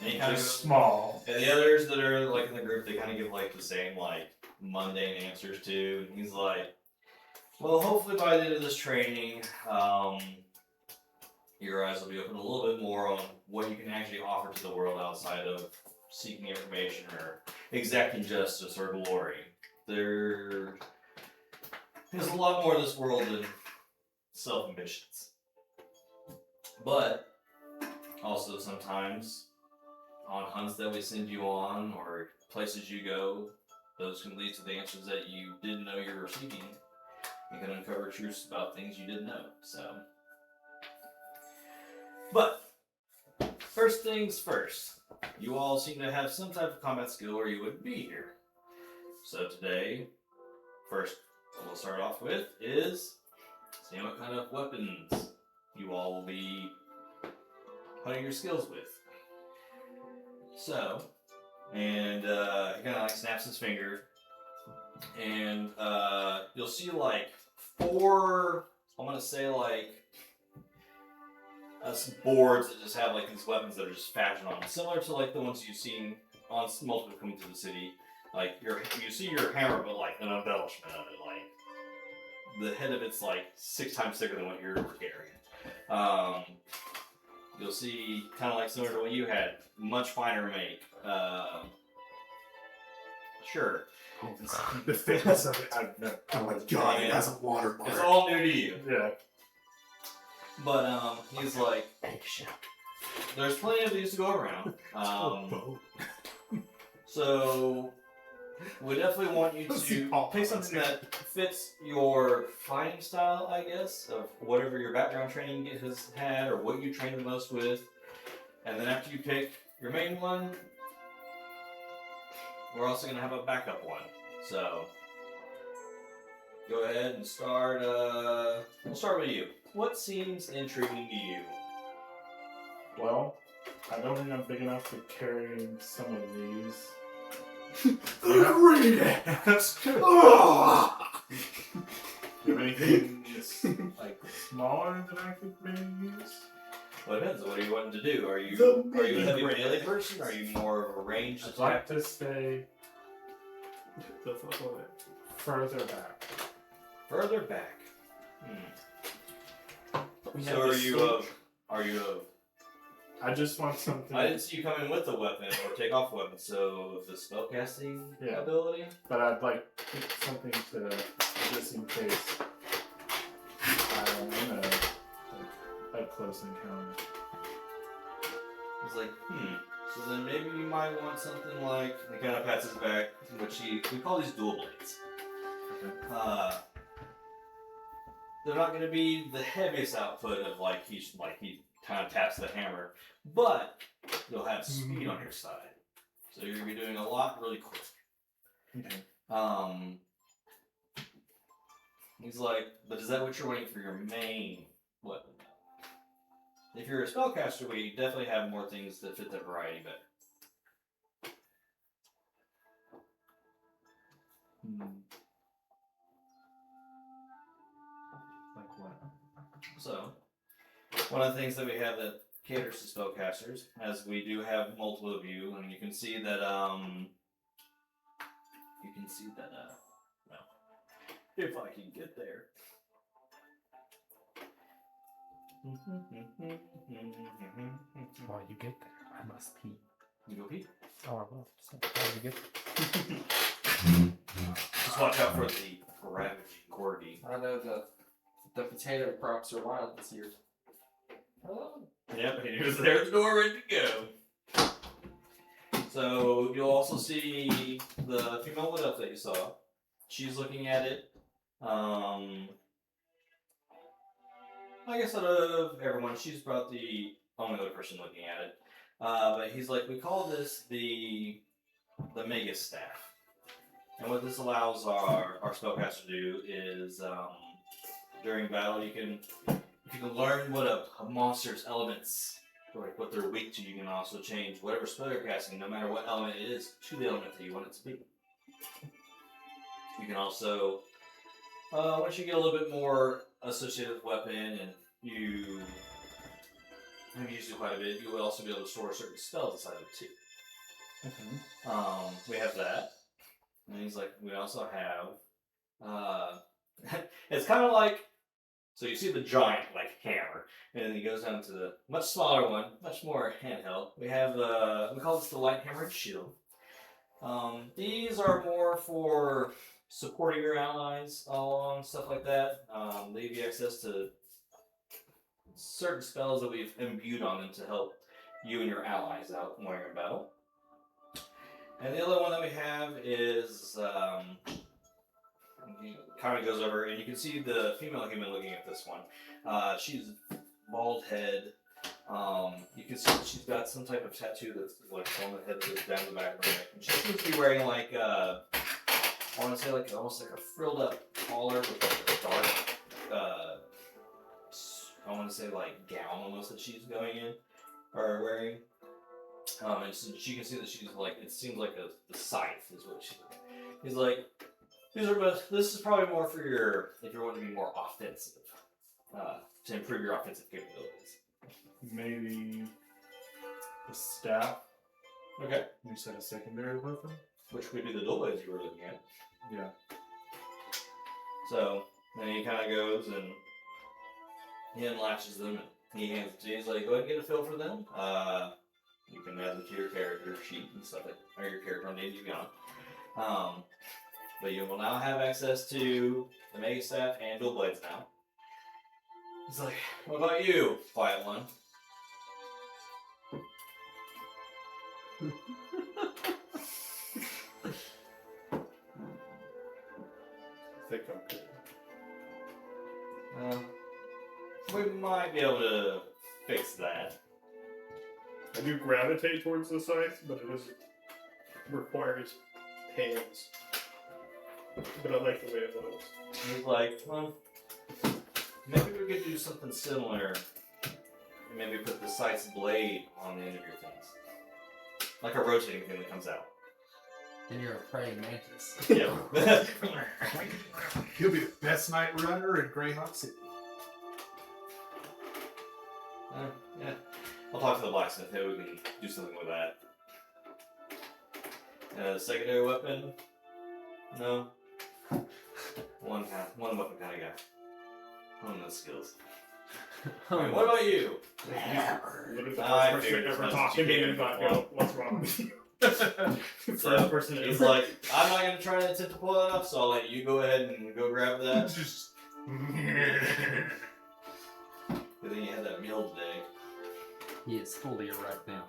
And he kind of Just small. and the others that are like in the group, they kind of give like the same like mundane answers too. And he's like, "Well, hopefully by the end of this training, your eyes will be open a little bit more on what you can actually offer to the world outside of seeking information or exacting justice or glory. There's a lot more to this world than self-ambitions. But also sometimes on hunts that we send you on or places you go, those can lead to the answers that you didn't know you were seeking. You can uncover truths about things you didn't know. But first things first, you all seem to have some type of combat skill or you wouldn't be here. So today, first what we'll start off with is seeing what kind of weapons you all will be putting your skills with. So, and he kind of like snaps his finger, and you'll see like 4, I'm gonna say like some boards that just have like these weapons that are just fashioned on them, similar to like the ones you've seen on multiple coming to the city. Like you see your hammer, but like an embellishment of it, like the head of it's like 6 times thicker than what you're carrying. You'll see kind of like similar to what you had, much finer make. Sure. The thickness of it. Oh my god, it has a watermark. It's all new to you. Yeah. But he's like, there's plenty of these to go around. So we definitely want you to pick something that fits your fighting style, I guess, of whatever your background training has had or what you train the most with. And then after you pick your main one, we're also going to have a backup one. So go ahead and start. We'll start with you. What seems intriguing to you? Well, I don't think I'm big enough to carry some of these. The greatest! Do you have anything like smaller that I could maybe use? Well, it depends. What are you wanting to do? Are you a heavy melee person? Are you more of a ranged I'd attack? like to stay further back. Further back. We So have are this you switch. I I just want something. didn't see you come in with a weapon or take off a weapon. So the spellcasting Yeah. ability. But I'd like something to, just in case I'm in a up close encounter. It's like, So then maybe you might want something like, he kind of pats his back, which we call these dual blades. They're not going to be the heaviest output of he kind of taps the hammer, but you'll have speed on your side. So you're going to be doing a lot really quick. Okay. He's like, but is that what you're waiting for your main weapon? If you're a spellcaster, we definitely have more things that fit that variety better. Like what? So, one of the things that we have that caters to spellcasters, as we do have multiple of you, and you can see that, well, if I can get there. While you get there, I must pee. You go pee. Oh, I will. So, while you get Just watch out for the ravaging corgi. I know the potato crops are wild this year. Yep, and he was there at the door ready to go. So you'll also see the female wood elf that you saw. She's looking at it. I guess out of everyone, she's about the only other person looking at it. But he's like, we call this the Mega Staff. And what this allows our spellcaster to do is, during battle, if you can learn what a monster's elements, or what they're weak to, you can also change whatever spell you're casting, no matter what element it is, to the element that you want it to be. You can also, once you get a little bit more associated with weapon, and you have used it quite a bit, you will also be able to store certain spells inside of it too. We have that. And he's like, we also have, it's kind of like, so you see the giant, hammer, and then he goes down to the much smaller one, much more handheld. We have we call this the light hammer and shield. These are more for supporting your allies along, stuff like that. They give you access to certain spells that we've imbued on them to help you and your allies out when you're in battle. And the other one that we have is, kind of goes over, and you can see the female human looking at this one. She's bald head. You can see that she's got some type of tattoo that's on the head that goes down the back of her neck. And she seems to be wearing I want to say almost like a frilled up collar with a dark, I want to say gown almost that she's going in, or wearing. And so you can see that she's it seems like the scythe is what she's like. He's like, this is probably more for if you want to be more offensive, to improve your offensive capabilities. Maybe the staff. Okay. You said a secondary weapon? Which would be the dual blades you were looking at. Yeah. So then he kind of goes and he unlatches them and he hands it to you. He's like, go ahead and get a feel for them. You can add them to your character sheet and stuff, or your character on D&D Beyond. But you will now have access to the Mega Staff and dual blades now. He's like, what about you, quiet one? I think I'm good. We might be able to fix that. I do gravitate towards the scythe, but it requires hands. But I like the way it looks. He's like, well, maybe we could do something similar. Maybe put the sight's blade on the end of your things. Like a rotating thing that comes out. Then you're a praying mantis. Yeah. He'll be the best night runner in Greyhawk City. Yeah. I'll talk to the blacksmith. Maybe we can do something with that. Secondary weapon? No. One weapon kind of guy. One of those skills. Alright, what about you? What if the I first person figured ever as talked much to as you me and can. thought, yo, what's wrong with you? So, First person he's ever. like, I'm not going to try to attempt to pull it off, so I'll let you go ahead and go grab that. Just Good thing you had that meal today. He is fully erect now.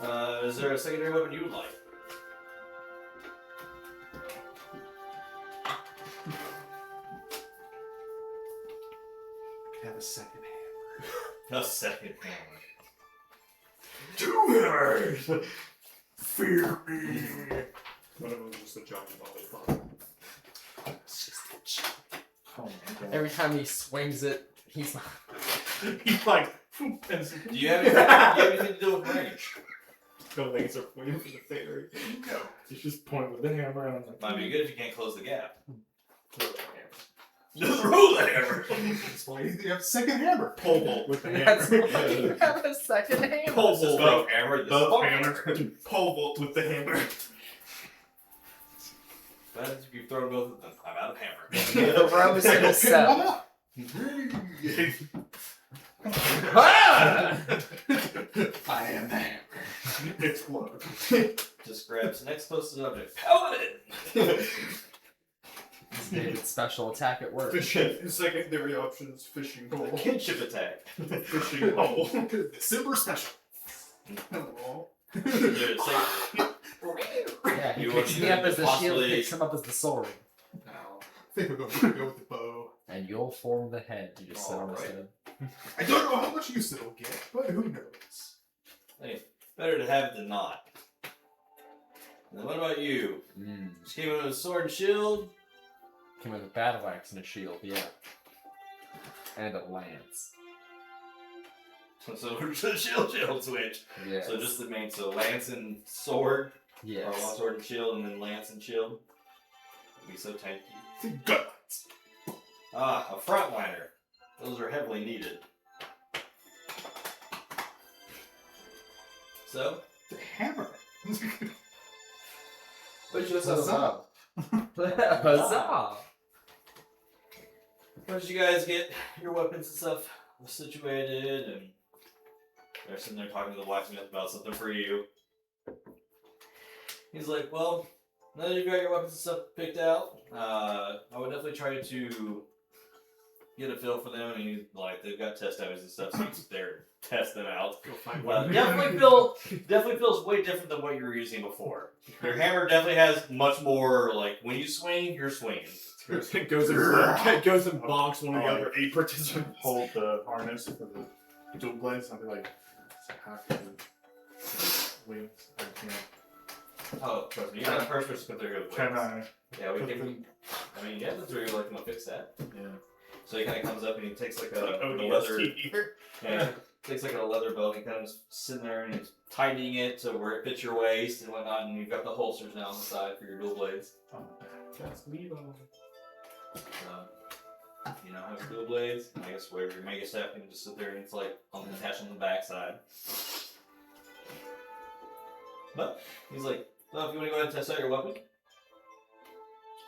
Yeah. Is there a secondary weapon you would like? have a second hammer. A second hammer. Two hammers! Fear me! One of them was just a giant lollipop. Oh my god. Every time he swings it, he's He's like, and Do you have anything to do with range? the laser pointing for the fairy. No. He's just pointing with the hammer and I'm like, Might be good if you can't close the gap. throw the hammer. Just throw the hammer. That's why you have a second hammer. Pole vault with the That's hammer. why you have a second hammer. Pole This is vault. no hammer. This is Both a hammers. Pole vault with the hammer. But if you throw both of them, I'm out of hammer. The rose and the Pick cell. one up. Ah! I am the hammer. Explode. Just grabs the next closest object. Paladin! It's David's special attack at work. Fishing. Secondary options, fishing pole. Kinship attack. Fishing pole. Silver special. Hello. Dude, say, Yeah, he You picks want me to up as the shield, possibly- picks him up as the sword. No. I think we're going to go with the bow. And you'll form the head. You just sit on his Alright. head. I don't know how much use it'll get, but who knows? hey, better to have it than not. And then what about you? Just came in with a sword and shield? Came with a battle axe and a shield, yeah. And a lance. So shield switch. Yeah. So just the main, so lance and sword, or Yes. long sword and shield, and then lance and shield. It'd be so tanky. Guts. Ah, a frontliner. Those are heavily needed. So, The hammer. But just Huzzah. Huzzah! once you guys get your weapons and stuff situated, and they're sitting there talking to the blacksmith about something for you, he's like, well, now that you've got your weapons and stuff picked out, I would definitely try to get a feel for them, and he's like, they've got test damage and stuff, so you can sit there and test them out. Go find Well, one. definitely feels way different than what you were using before. Your hammer definitely has much more, like, when you swing, you're swinging. It goes and bonks one of the other 8 participants. Hold the harness for the dual blades. I'll be like, half the wings. I can't. Oh, trust me, you're not the first person to go with Can wings. I? Yeah, we put can. them- I mean, yeah, that's where you're like, I'm gonna fix that. Yeah. So he kind of comes up and he takes like Like a ODST leather, here. yeah, takes like a leather belt and kind of sitting there and he's tightening it to where it fits your waist and whatnot, and you've got the holsters now on the side for your dual blades. That's Levo. You know, have your dual blades. And I guess wherever your mega staff can just sit there and it's like attached on the back side. But he's like, well, if you want to go ahead and test out your weapon,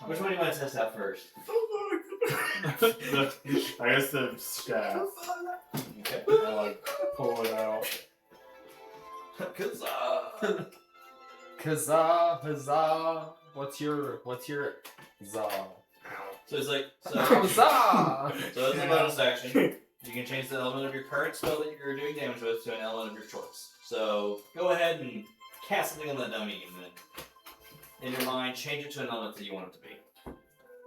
which one do you want to test out first? I guess the staff. Okay. I like pull it out. Cause Kazaa, huzzah! What's your za? so it's like Huzzah! So as a bonus action, you can change the element of your current spell that you're doing damage with to an element of your choice. So go ahead and cast something on that dummy, and then in your mind, change it to an element that you want it to be.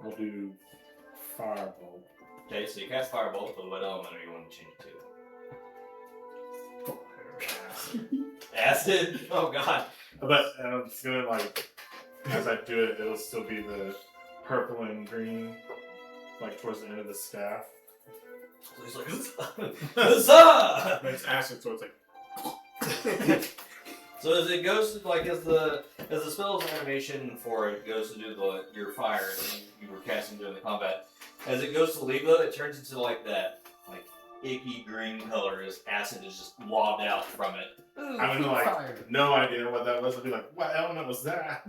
We'll do firebolt. Okay, so you cast Firebolt, but what element are you wanting to change it to? Acid? Oh god. But it's gonna like as I do it, it'll still be the purple and green, like towards the end of the staff. So he's like, huzzah! But it's acid, so it's like. So as it goes to, like, as the spell's animation for it goes to do your fire that you were casting during the combat, as it goes to leave though, it turns into like that, like, icky green color as acid is just lobbed out from it. I would like no idea what that was. I'd be like, what element was that?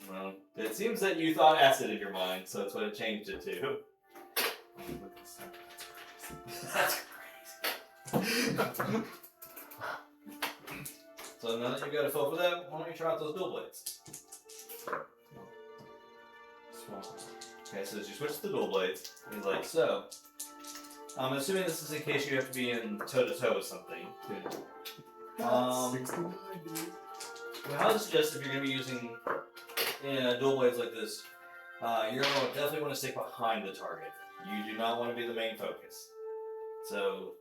Well, it seems that you thought acid in your mind, so that's what it changed it to. That's crazy. So now that you've got a feel for that, why don't you try out those dual blades? Okay, so as you switch to the dual blades, he's like, so, I'm assuming this is in case you have to be in toe-to-toe with something. 69, dude. Well, I would suggest if you're going to be using dual blades like this, you're going to definitely want to stick behind the target. You do not want to be the main focus. So,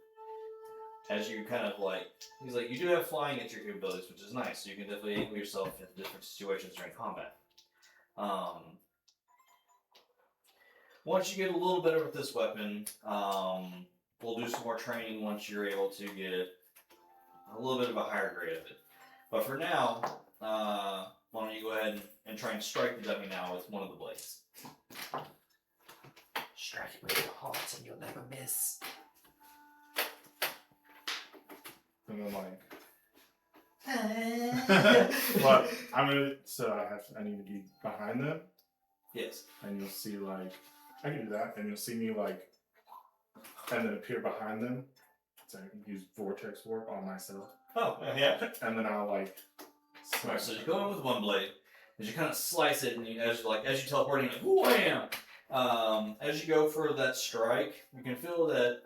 as you kind of like, he's like, you do have flying at your capabilities, which is nice, so you can definitely angle yourself in different situations during combat. Once you get a little better with this weapon, we'll do some more training once you're able to get a little bit of a higher grade of it. But for now, why don't you go ahead and try and strike the dummy now with one of the blades. Strike it with your heart and you'll never miss. And then but I need to be behind them. Yes. And you'll see like I can do that, and you'll see me like and then appear behind them. So I can use vortex warp on myself. Oh, yeah. And then I'll like Alright, so you go in with one blade, as you kind of slice it, and as you teleport, you're like, wham! As you go for that strike, you can feel that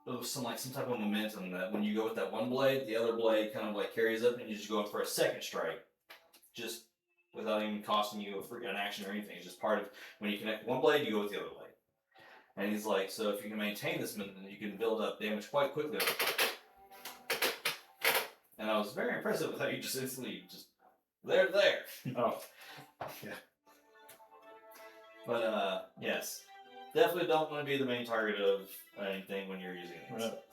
there's some type of momentum that when you go with that one blade, the other blade kind of like carries up, and you just go in for a second strike, just without even costing you an action or anything. It's just part of when you connect one blade, you go with the other blade. And he's like, so if you can maintain this momentum, you can build up damage quite quickly. And I was very impressive with how you just instantly there. Oh. Yeah. But yes. Definitely don't want to be the main target of anything when you're using it.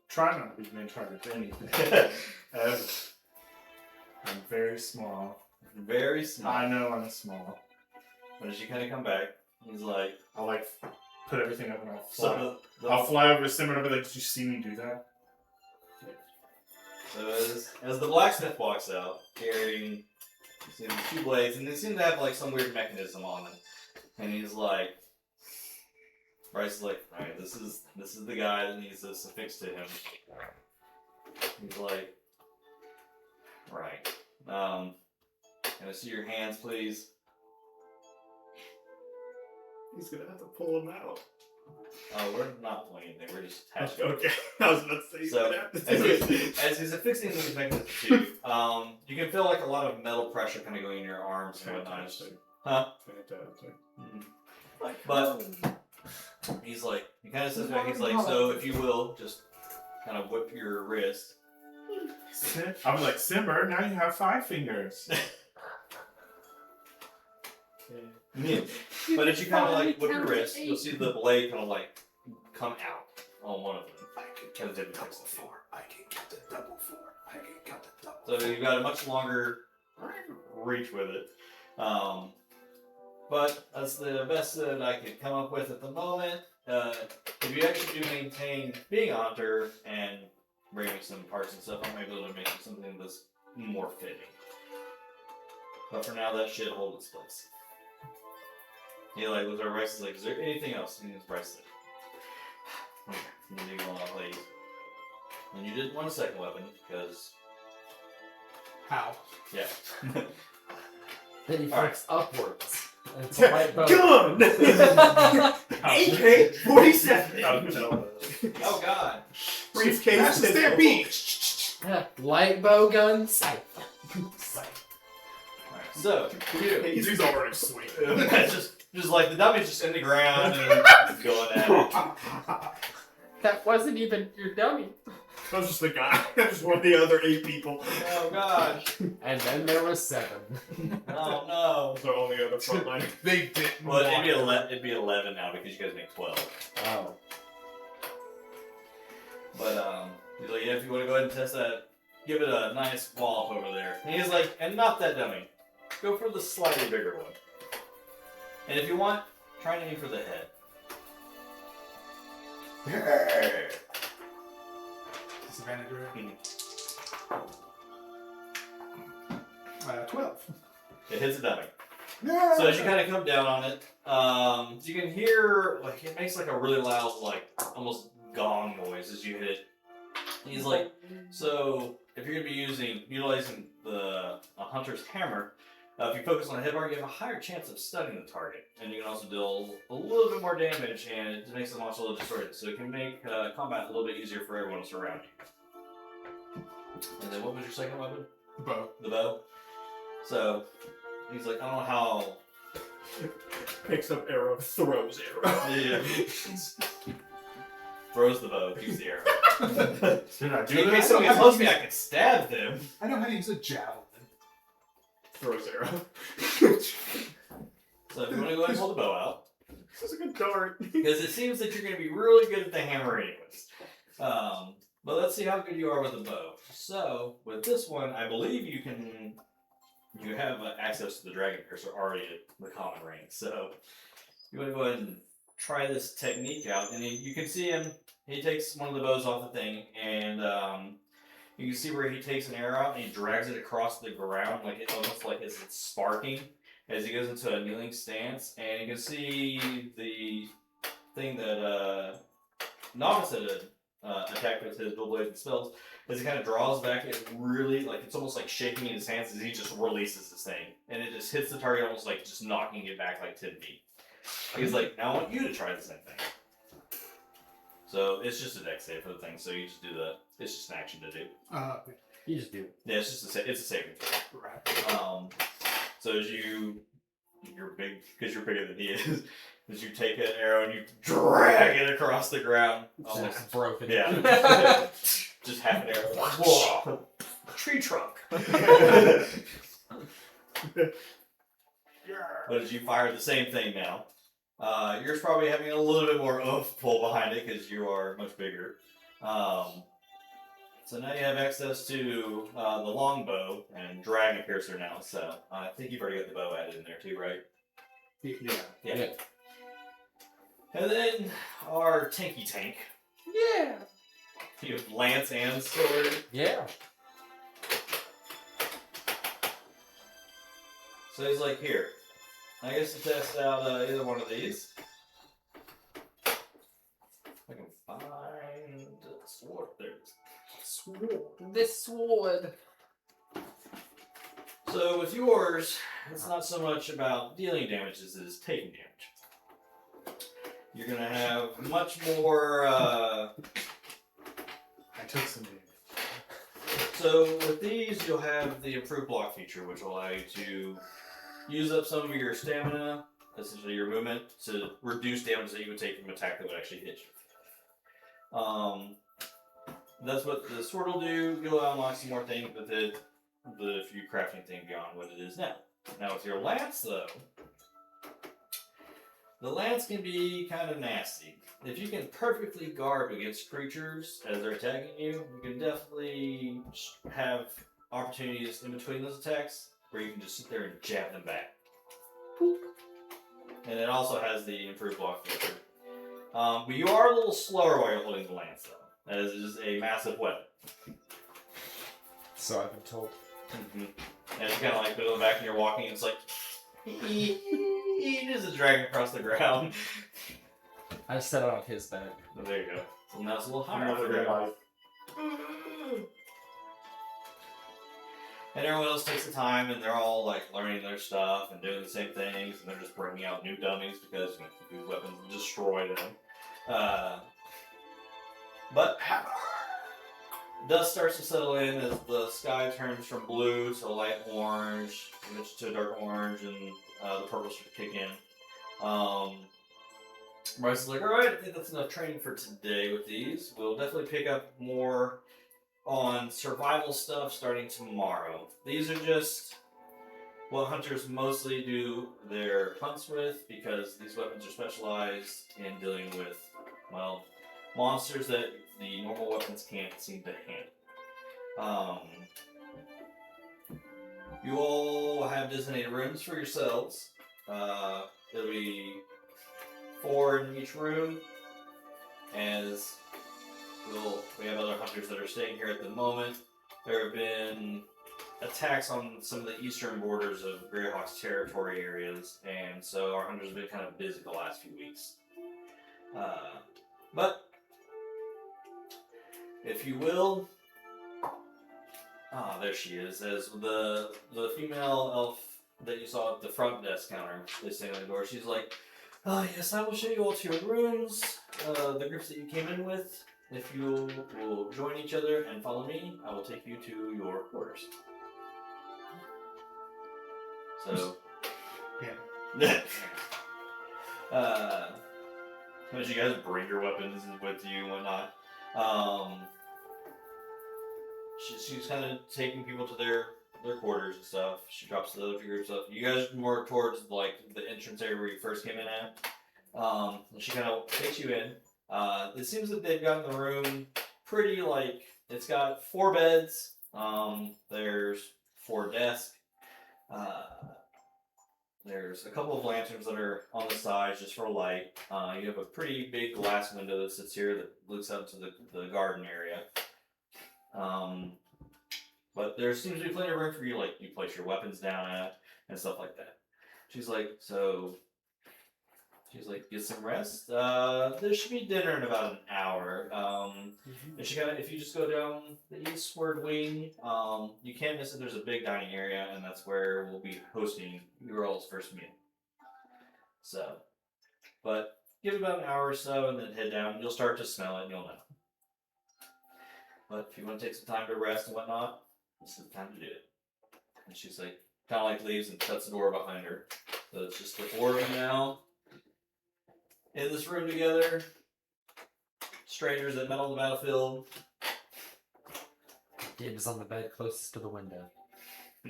Try not to be the main target to anything. I'm very small. Very small. I know I'm small. But as you kind of come back, he's like, I'll like put everything up and I'll fly. so I'll fly over to Simon and be like, did you see me do that? So as the blacksmith walks out, carrying two blades, and they seem to have like some weird mechanism on them, and he's like, Bryce is like, alright, this is the guy that needs this affixed to him. He's like, right. Can I see your hands, please? He's gonna have to pull him out. Oh, we're not pulling anything. We're just attaching. Okay, I was about to say. So, as he's affixing these mechanisms to you, you can feel like a lot of metal pressure kind of going in your arms and whatnot. Fantastic. Huh? Fantastic. But he's like, he kind of says back, he's like, so if you will, just kind of whip your wrist. I was like, Simber, now you have 5 fingers. Yeah. But as you kind of like whip your wrist, you'll see the blade kind of like come out on one of them. I can count the double 4. I can count the double 4. I can count the double. So you've got a much longer reach with it. But that's the best that I could come up with at the moment. If you actually do maintain being a hunter and bringing some parts and stuff, I might be able to make something that's more fitting. But for now, that should hold its place. He like looks at Bryce, is like, is there anything else? And Bryce like, okay, you do want to play. And you did want a second weapon, because... How? Yeah. Then he Alright. flicks upwards. And it's a light bow. Gun! AK-47. Oh god. Briefcase. That's the stampede. Yeah, light bow gun sight. Alright, so, you. He's already sweet. It's just like the dummy's just in the ground and going at it. That wasn't even your dummy. I was just the guy. I was one of the other 8 people. Oh gosh. And then there was 7. Oh no. So on the other front line. They didn't. Well, want it'd be 11 now because you guys make 12. Oh. But he's like, yeah, if you want to go ahead and test that, give it a nice wallop over there. And he's like, and not that dummy. Go for the slightly bigger one. And if you want, try and aim for the head. Disadvantage, right? 12. It hits a dummy. Yeah. So as you kind of come down on it, you can hear like it makes like a really loud, like almost gong noise as you hit it. He's like, so if you're gonna be utilizing a hunter's hammer, if you focus on the headbar, you have a higher chance of stunning the target, and you can also deal a little bit more damage, and it makes the monster a little distorted, so it can make combat a little bit easier for everyone else around you. And then what was your second weapon? Bow. The bow. So he's like, I don't know how. Picks up arrow, throws arrow. Yeah. Throws the bow, keeps the arrow. Did I In do case that? somebody tells me I can stab them. I know how to use a javelin. Throws arrow. So if you want to go ahead and pull the bow out, This is a good dart. because it seems that you're going to be really good at the hammer anyways. But let's see how good you are with the bow. So with this one, I believe you have access to the dragon piercer already at the common range. So you want to go ahead and try this technique out, and you can see him. He takes one of the bows off the thing, and you can see where he takes an arrow out and he drags it across the ground, like it almost like it's sparking as he goes into a kneeling stance. And you can see the thing that Novice had attacked with his dual blades and spells. As he kind of draws back, it really, like, it's almost like shaking in his hands as he just releases this thing. And it just hits the target, almost like just knocking it back like 10 feet. He's like, now I want you to try the same thing. So it's just a dex save for the thing, so you just do it's just an action to do. You just do it. Yeah, it's just it's a saving throw. Right. So as you're big, because you're bigger than he is, as you take an arrow and you drag it across the ground. Almost, It's broken. yeah. Just half an arrow. Whoa. Tree trunk. But as you fire the same thing now, yours probably having a little bit more oomph pull behind it because you are much bigger. So now you have access to the longbow and dragon piercer now. So I think you've already got the bow added in there too, right? Yeah. And then our tanky tank. Yeah. You have lance and sword. Yeah. So he's like, here, I guess to test out either one of these. I can find a sword. There it is. Sword. This sword. So with yours, it's not so much about dealing damage as it is taking damage. You're gonna have much more. I took some damage. So with these, you'll have the improved block feature, which will allow you to use up some of your stamina, essentially your movement, to reduce damage that you would take from an attack that would actually hit you. That's what the sword will do. You'll unlock some more things with it, the few crafting thing beyond what it is now. Now with your lance, though, the lance can be kind of nasty. If you can perfectly guard against creatures as they're attacking you, you can definitely have opportunities in between those attacks where you can just sit there and jab them back. Boop. And it also has the improved block feature. But you are a little slower while you're holding the lance, though, as it is a massive weapon. So I've been told. And you kind of like put it on the back and you're walking, and it's like, it is a dragging across the ground. I set it on his back. So there you go. So now it's a little higher off the Another ground. life. And everyone else takes the time, and they're all like learning their stuff and doing the same things, and they're just bringing out new dummies because these weapons destroy them. But dust starts to settle in as the sky turns from blue to light orange, which to dark orange, and the purple starts to kick in. Bryce is like, alright, I think that's enough training for today with these. We'll definitely pick up more on survival stuff starting tomorrow. These are just what hunters mostly do their hunts with, because these weapons are specialized in dealing with, well, monsters that the normal weapons can't seem to handle. You all have designated rooms for yourselves. There'll be 4 in each room, as we have other hunters that are staying here at the moment. There have been attacks on some of the eastern borders of Greyhawk's territory areas, and so our hunters have been kind of busy the last few weeks. But if you will, there she is, as the female elf that you saw at the front desk counter is standing at the door. She's like, yes, I will show you all to your rooms, the groups that you came in with. If you will join each other and follow me, I will take you to your quarters. So, Yeah. as you guys bring your weapons with you and whatnot, she's kind of taking people to their quarters and stuff. She drops the other group stuff. You guys are more towards like the entrance area where you first came in at. And she kind of takes you in. It seems that they've gotten the room pretty like, it's got 4 beds. There's 4 desks. There's a couple of lanterns that are on the sides just for light. You have a pretty big glass window that sits here that looks out to the garden area. But there seems to be plenty of room for you, like you place your weapons down at and stuff like that. She's like, get some rest. There should be dinner in about an hour. And she if you just go down the eastward wing, you can't miss it. There's a big dining area, and that's where we'll be hosting your all's first meal. So, but give it about an hour or so, and then head down. You'll start to smell it, and you'll know. But if you want to take some time to rest and whatnot, this is the time to do it. And she's like, kind of like leaves and shuts the door behind her. So it's just the 4 of them now in this room together. Strangers that met on the battlefield. Dibs on the bed closest to the window.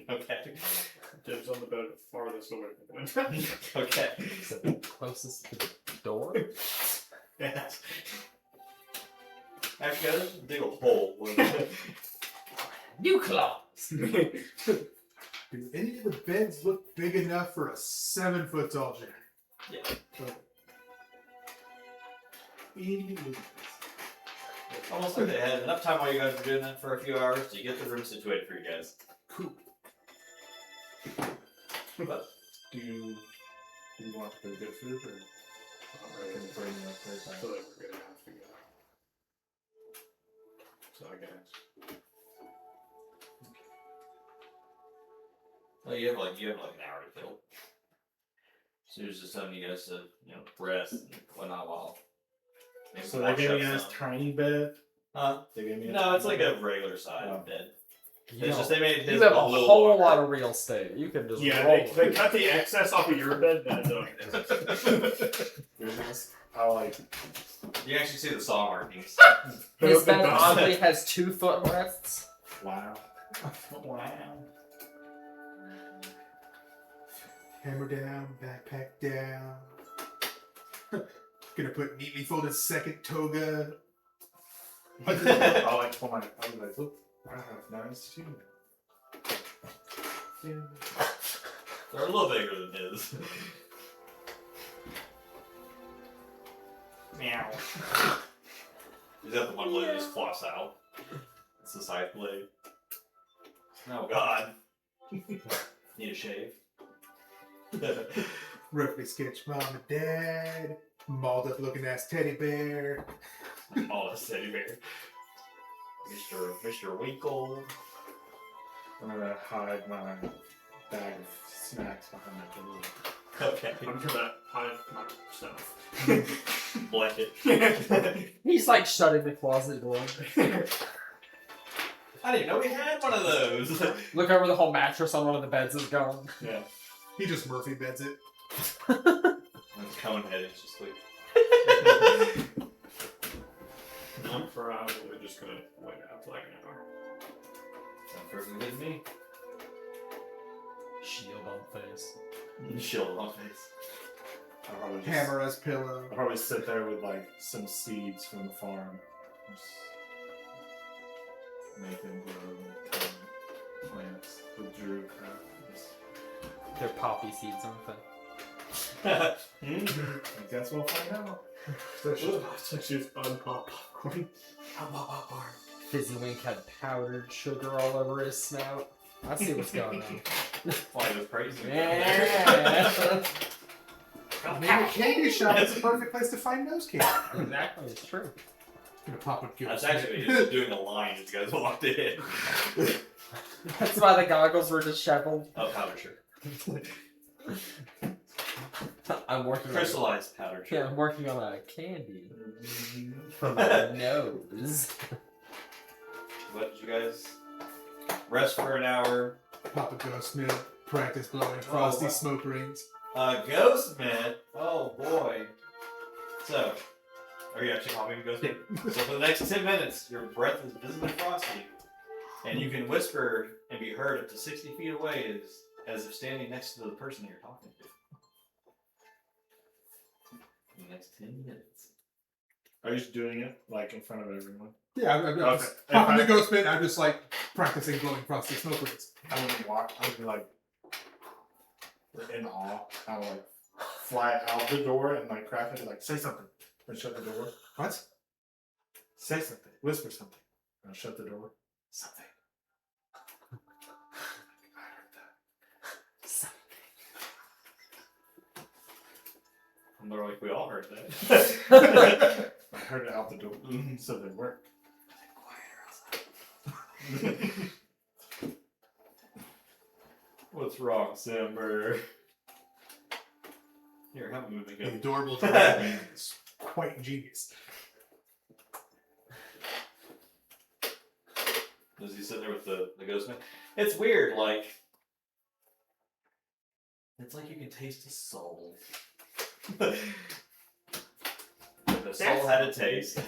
Okay. Dibs on the bed farthest away from the window. Okay. So closest to the door? Yes. Actually, I just dig a hole. New claws! Do any of the beds look big enough for a 7-foot tall giant? Yeah. Okay. Almost like they had enough time while you guys were doing that for a few hours to get the room situated for you guys. Cool. But Do you want to go get food or? Alright, Can you bring me up there? so that we're gonna have to go. So I guess. well, you have like an hour to kill. So there's just telling you guys to rest and whatnot while. maybe So they wash gave up me a nice some. tiny bed. Huh? They gave me No, it's like tiny a regular size Oh. bed. You, It's just they made you his have a little whole longer. lot of real estate. You can just Yeah, roll they it. cut the excess off of your bed, then I like. You actually see the saw markings. His bed oddly has 2 footrests. Wow. Wow. Hammer down, backpack down. Gonna put neatly folded second toga. I like for my. I was like, look, I have nice too. They're a little bigger than his. Meow. Is that the one blade that just flops out? It's the scythe blade. Oh god. Need a shave. Roughly sketched mom and dad. Mauled up looking ass teddy bear. Oh, that's teddy bear. Mr. Winkle. I'm gonna hide my bag of snacks behind my pillow. Okay. I'm gonna hide my stuff. Blanket. He's like shutting the closet door. I didn't know we had one of those. Look over, the whole mattress on one of the beds is gone. Yeah. He just Murphy beds it. Cone headed, just like. I'm probably just gonna wait out. up to like an hour. Sounds perfectly good to me. Shield on face. Shield on face. I'll probably just, Hammer as pillow. I'll probably sit there with like some seeds from the farm. Just make them grow and tiny plants with druid craft. They're poppy seeds, aren't they? I guess we'll find out. So she's unpop popcorn. Fizzy Wink had powdered sugar all over his snout. I see what's going on. Why it was crazy. Yeah. Maybe a candy shop is a perfect place to find nose candy. Exactly, it's true. Gonna pop a That's actually just doing a line as you guys walked in. That's why the goggles were disheveled. Oh, powder sugar. I'm working Crystallized powder on sugar. I'm working on a candy for my nose. What did you guys rest for an hour? Pop a ghost mitt, practice blowing frosty smoke rings. Ghost mitt? Oh boy. So, are you actually popping a ghost mitt? So for the next 10 minutes, your breath is visibly frosty. And you can whisper and be heard up to 60 feet away as if standing next to the person you're talking to. In the next 10 minutes. Are you just doing it like in front of everyone? Yeah, I'm Okay. just popping the ghost mitt. I'm just like practicing blowing frosty smoke rings. I wouldn't walk. I would be like in awe. I would like fly out the door and like crack it, like say something, and shut the door. What? Say something. Whisper something. And I'll shut the door. Something. I heard that. I'm like, we all heard that. I heard it out the door. So they work. What's wrong, Simber? Here, have a movie The go. adorable dragon is quite ingenious. Does he sit there with the ghost man? It's weird, like it's like you can taste his soul. The soul had a taste.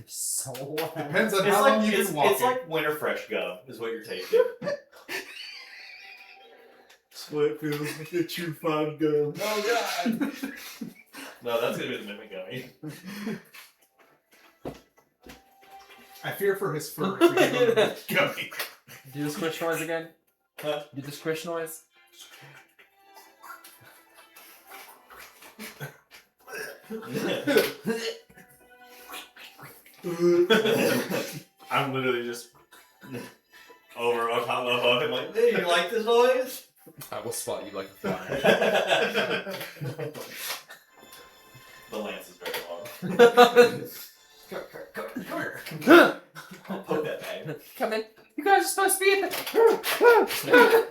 So Depends on It's how like long you've it's, been walking. it's like winter fresh gum is what you're tasting. That's what it feels like a true fine girl. Oh god. No, that's gonna be the mimic gummy. I fear for his fur. If we give him a gummy. Do the squish noise again. Huh? Do the squish noise. I'm literally just over on top of him like, hey, you like this noise? I will spot you like a fly. The lance is very long. Come here. I'll poke that bag. Come in. You guys are supposed to be in the.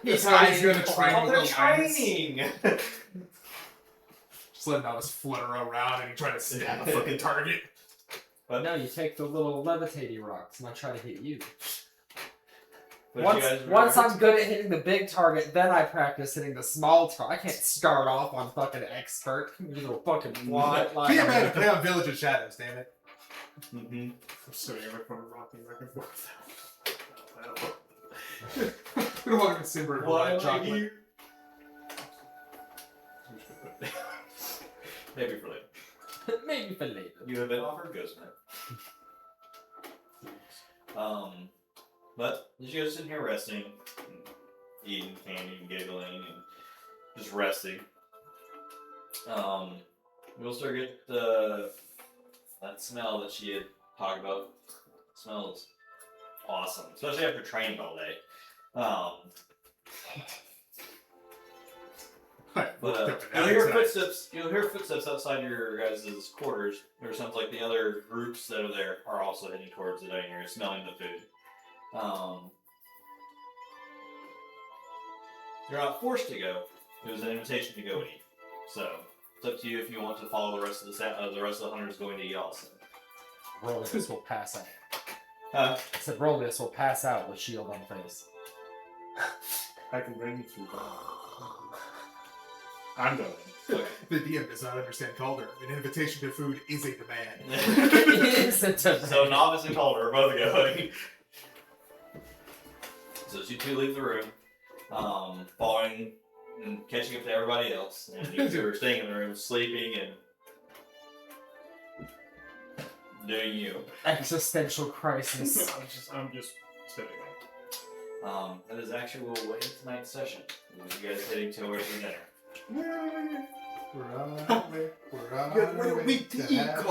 This guy's gonna try Oh, with they're the lines. training! Just letting all this flutter around and he trying to stab a fucking target. But no, you take the little levitating rocks and I try to hit you. What did you guys Once remember? I'm good at hitting the big target, then I practice hitting the small target. I can't start off on fucking expert. You little fucking fly. Can't man play on Village of Shadows, damn it. Mm-hmm. I'm sitting in my corner rocking back and forth. Gonna walk in Simber and Why like am I chocolate. here? Maybe for later. Maybe for later. You have been offered Ghost Knight. But as you guys sitting here resting, and eating candy and giggling and just resting, you'll start to get that smell that she had talked about. Smells awesome, especially after training all day. But you'll hear footsteps. You'll hear footsteps outside your guys' quarters. Or sounds like the other groups that are there are also heading towards the dining area, smelling the food. You're not forced to go. It was an invitation to go and eat. So it's up to you if you want to follow the rest of the rest of the hunters going to eat also. Rolius will pass out. Huh? I said Rolius will pass out with shield on face. I can bring you through that. I'm going. Okay. The DM does not understand Calder. An invitation to food is a demand. It is So Novice and Calder are both going. So as you two leave the room, following and catching up to everybody else, and you two are staying in the room, sleeping and doing you. Existential crisis. I'm just sitting. That is actually what we'll end tonight's session. You guys heading towards your dinner. We're on our way. We're on Yeah, our we're way weak to eat, have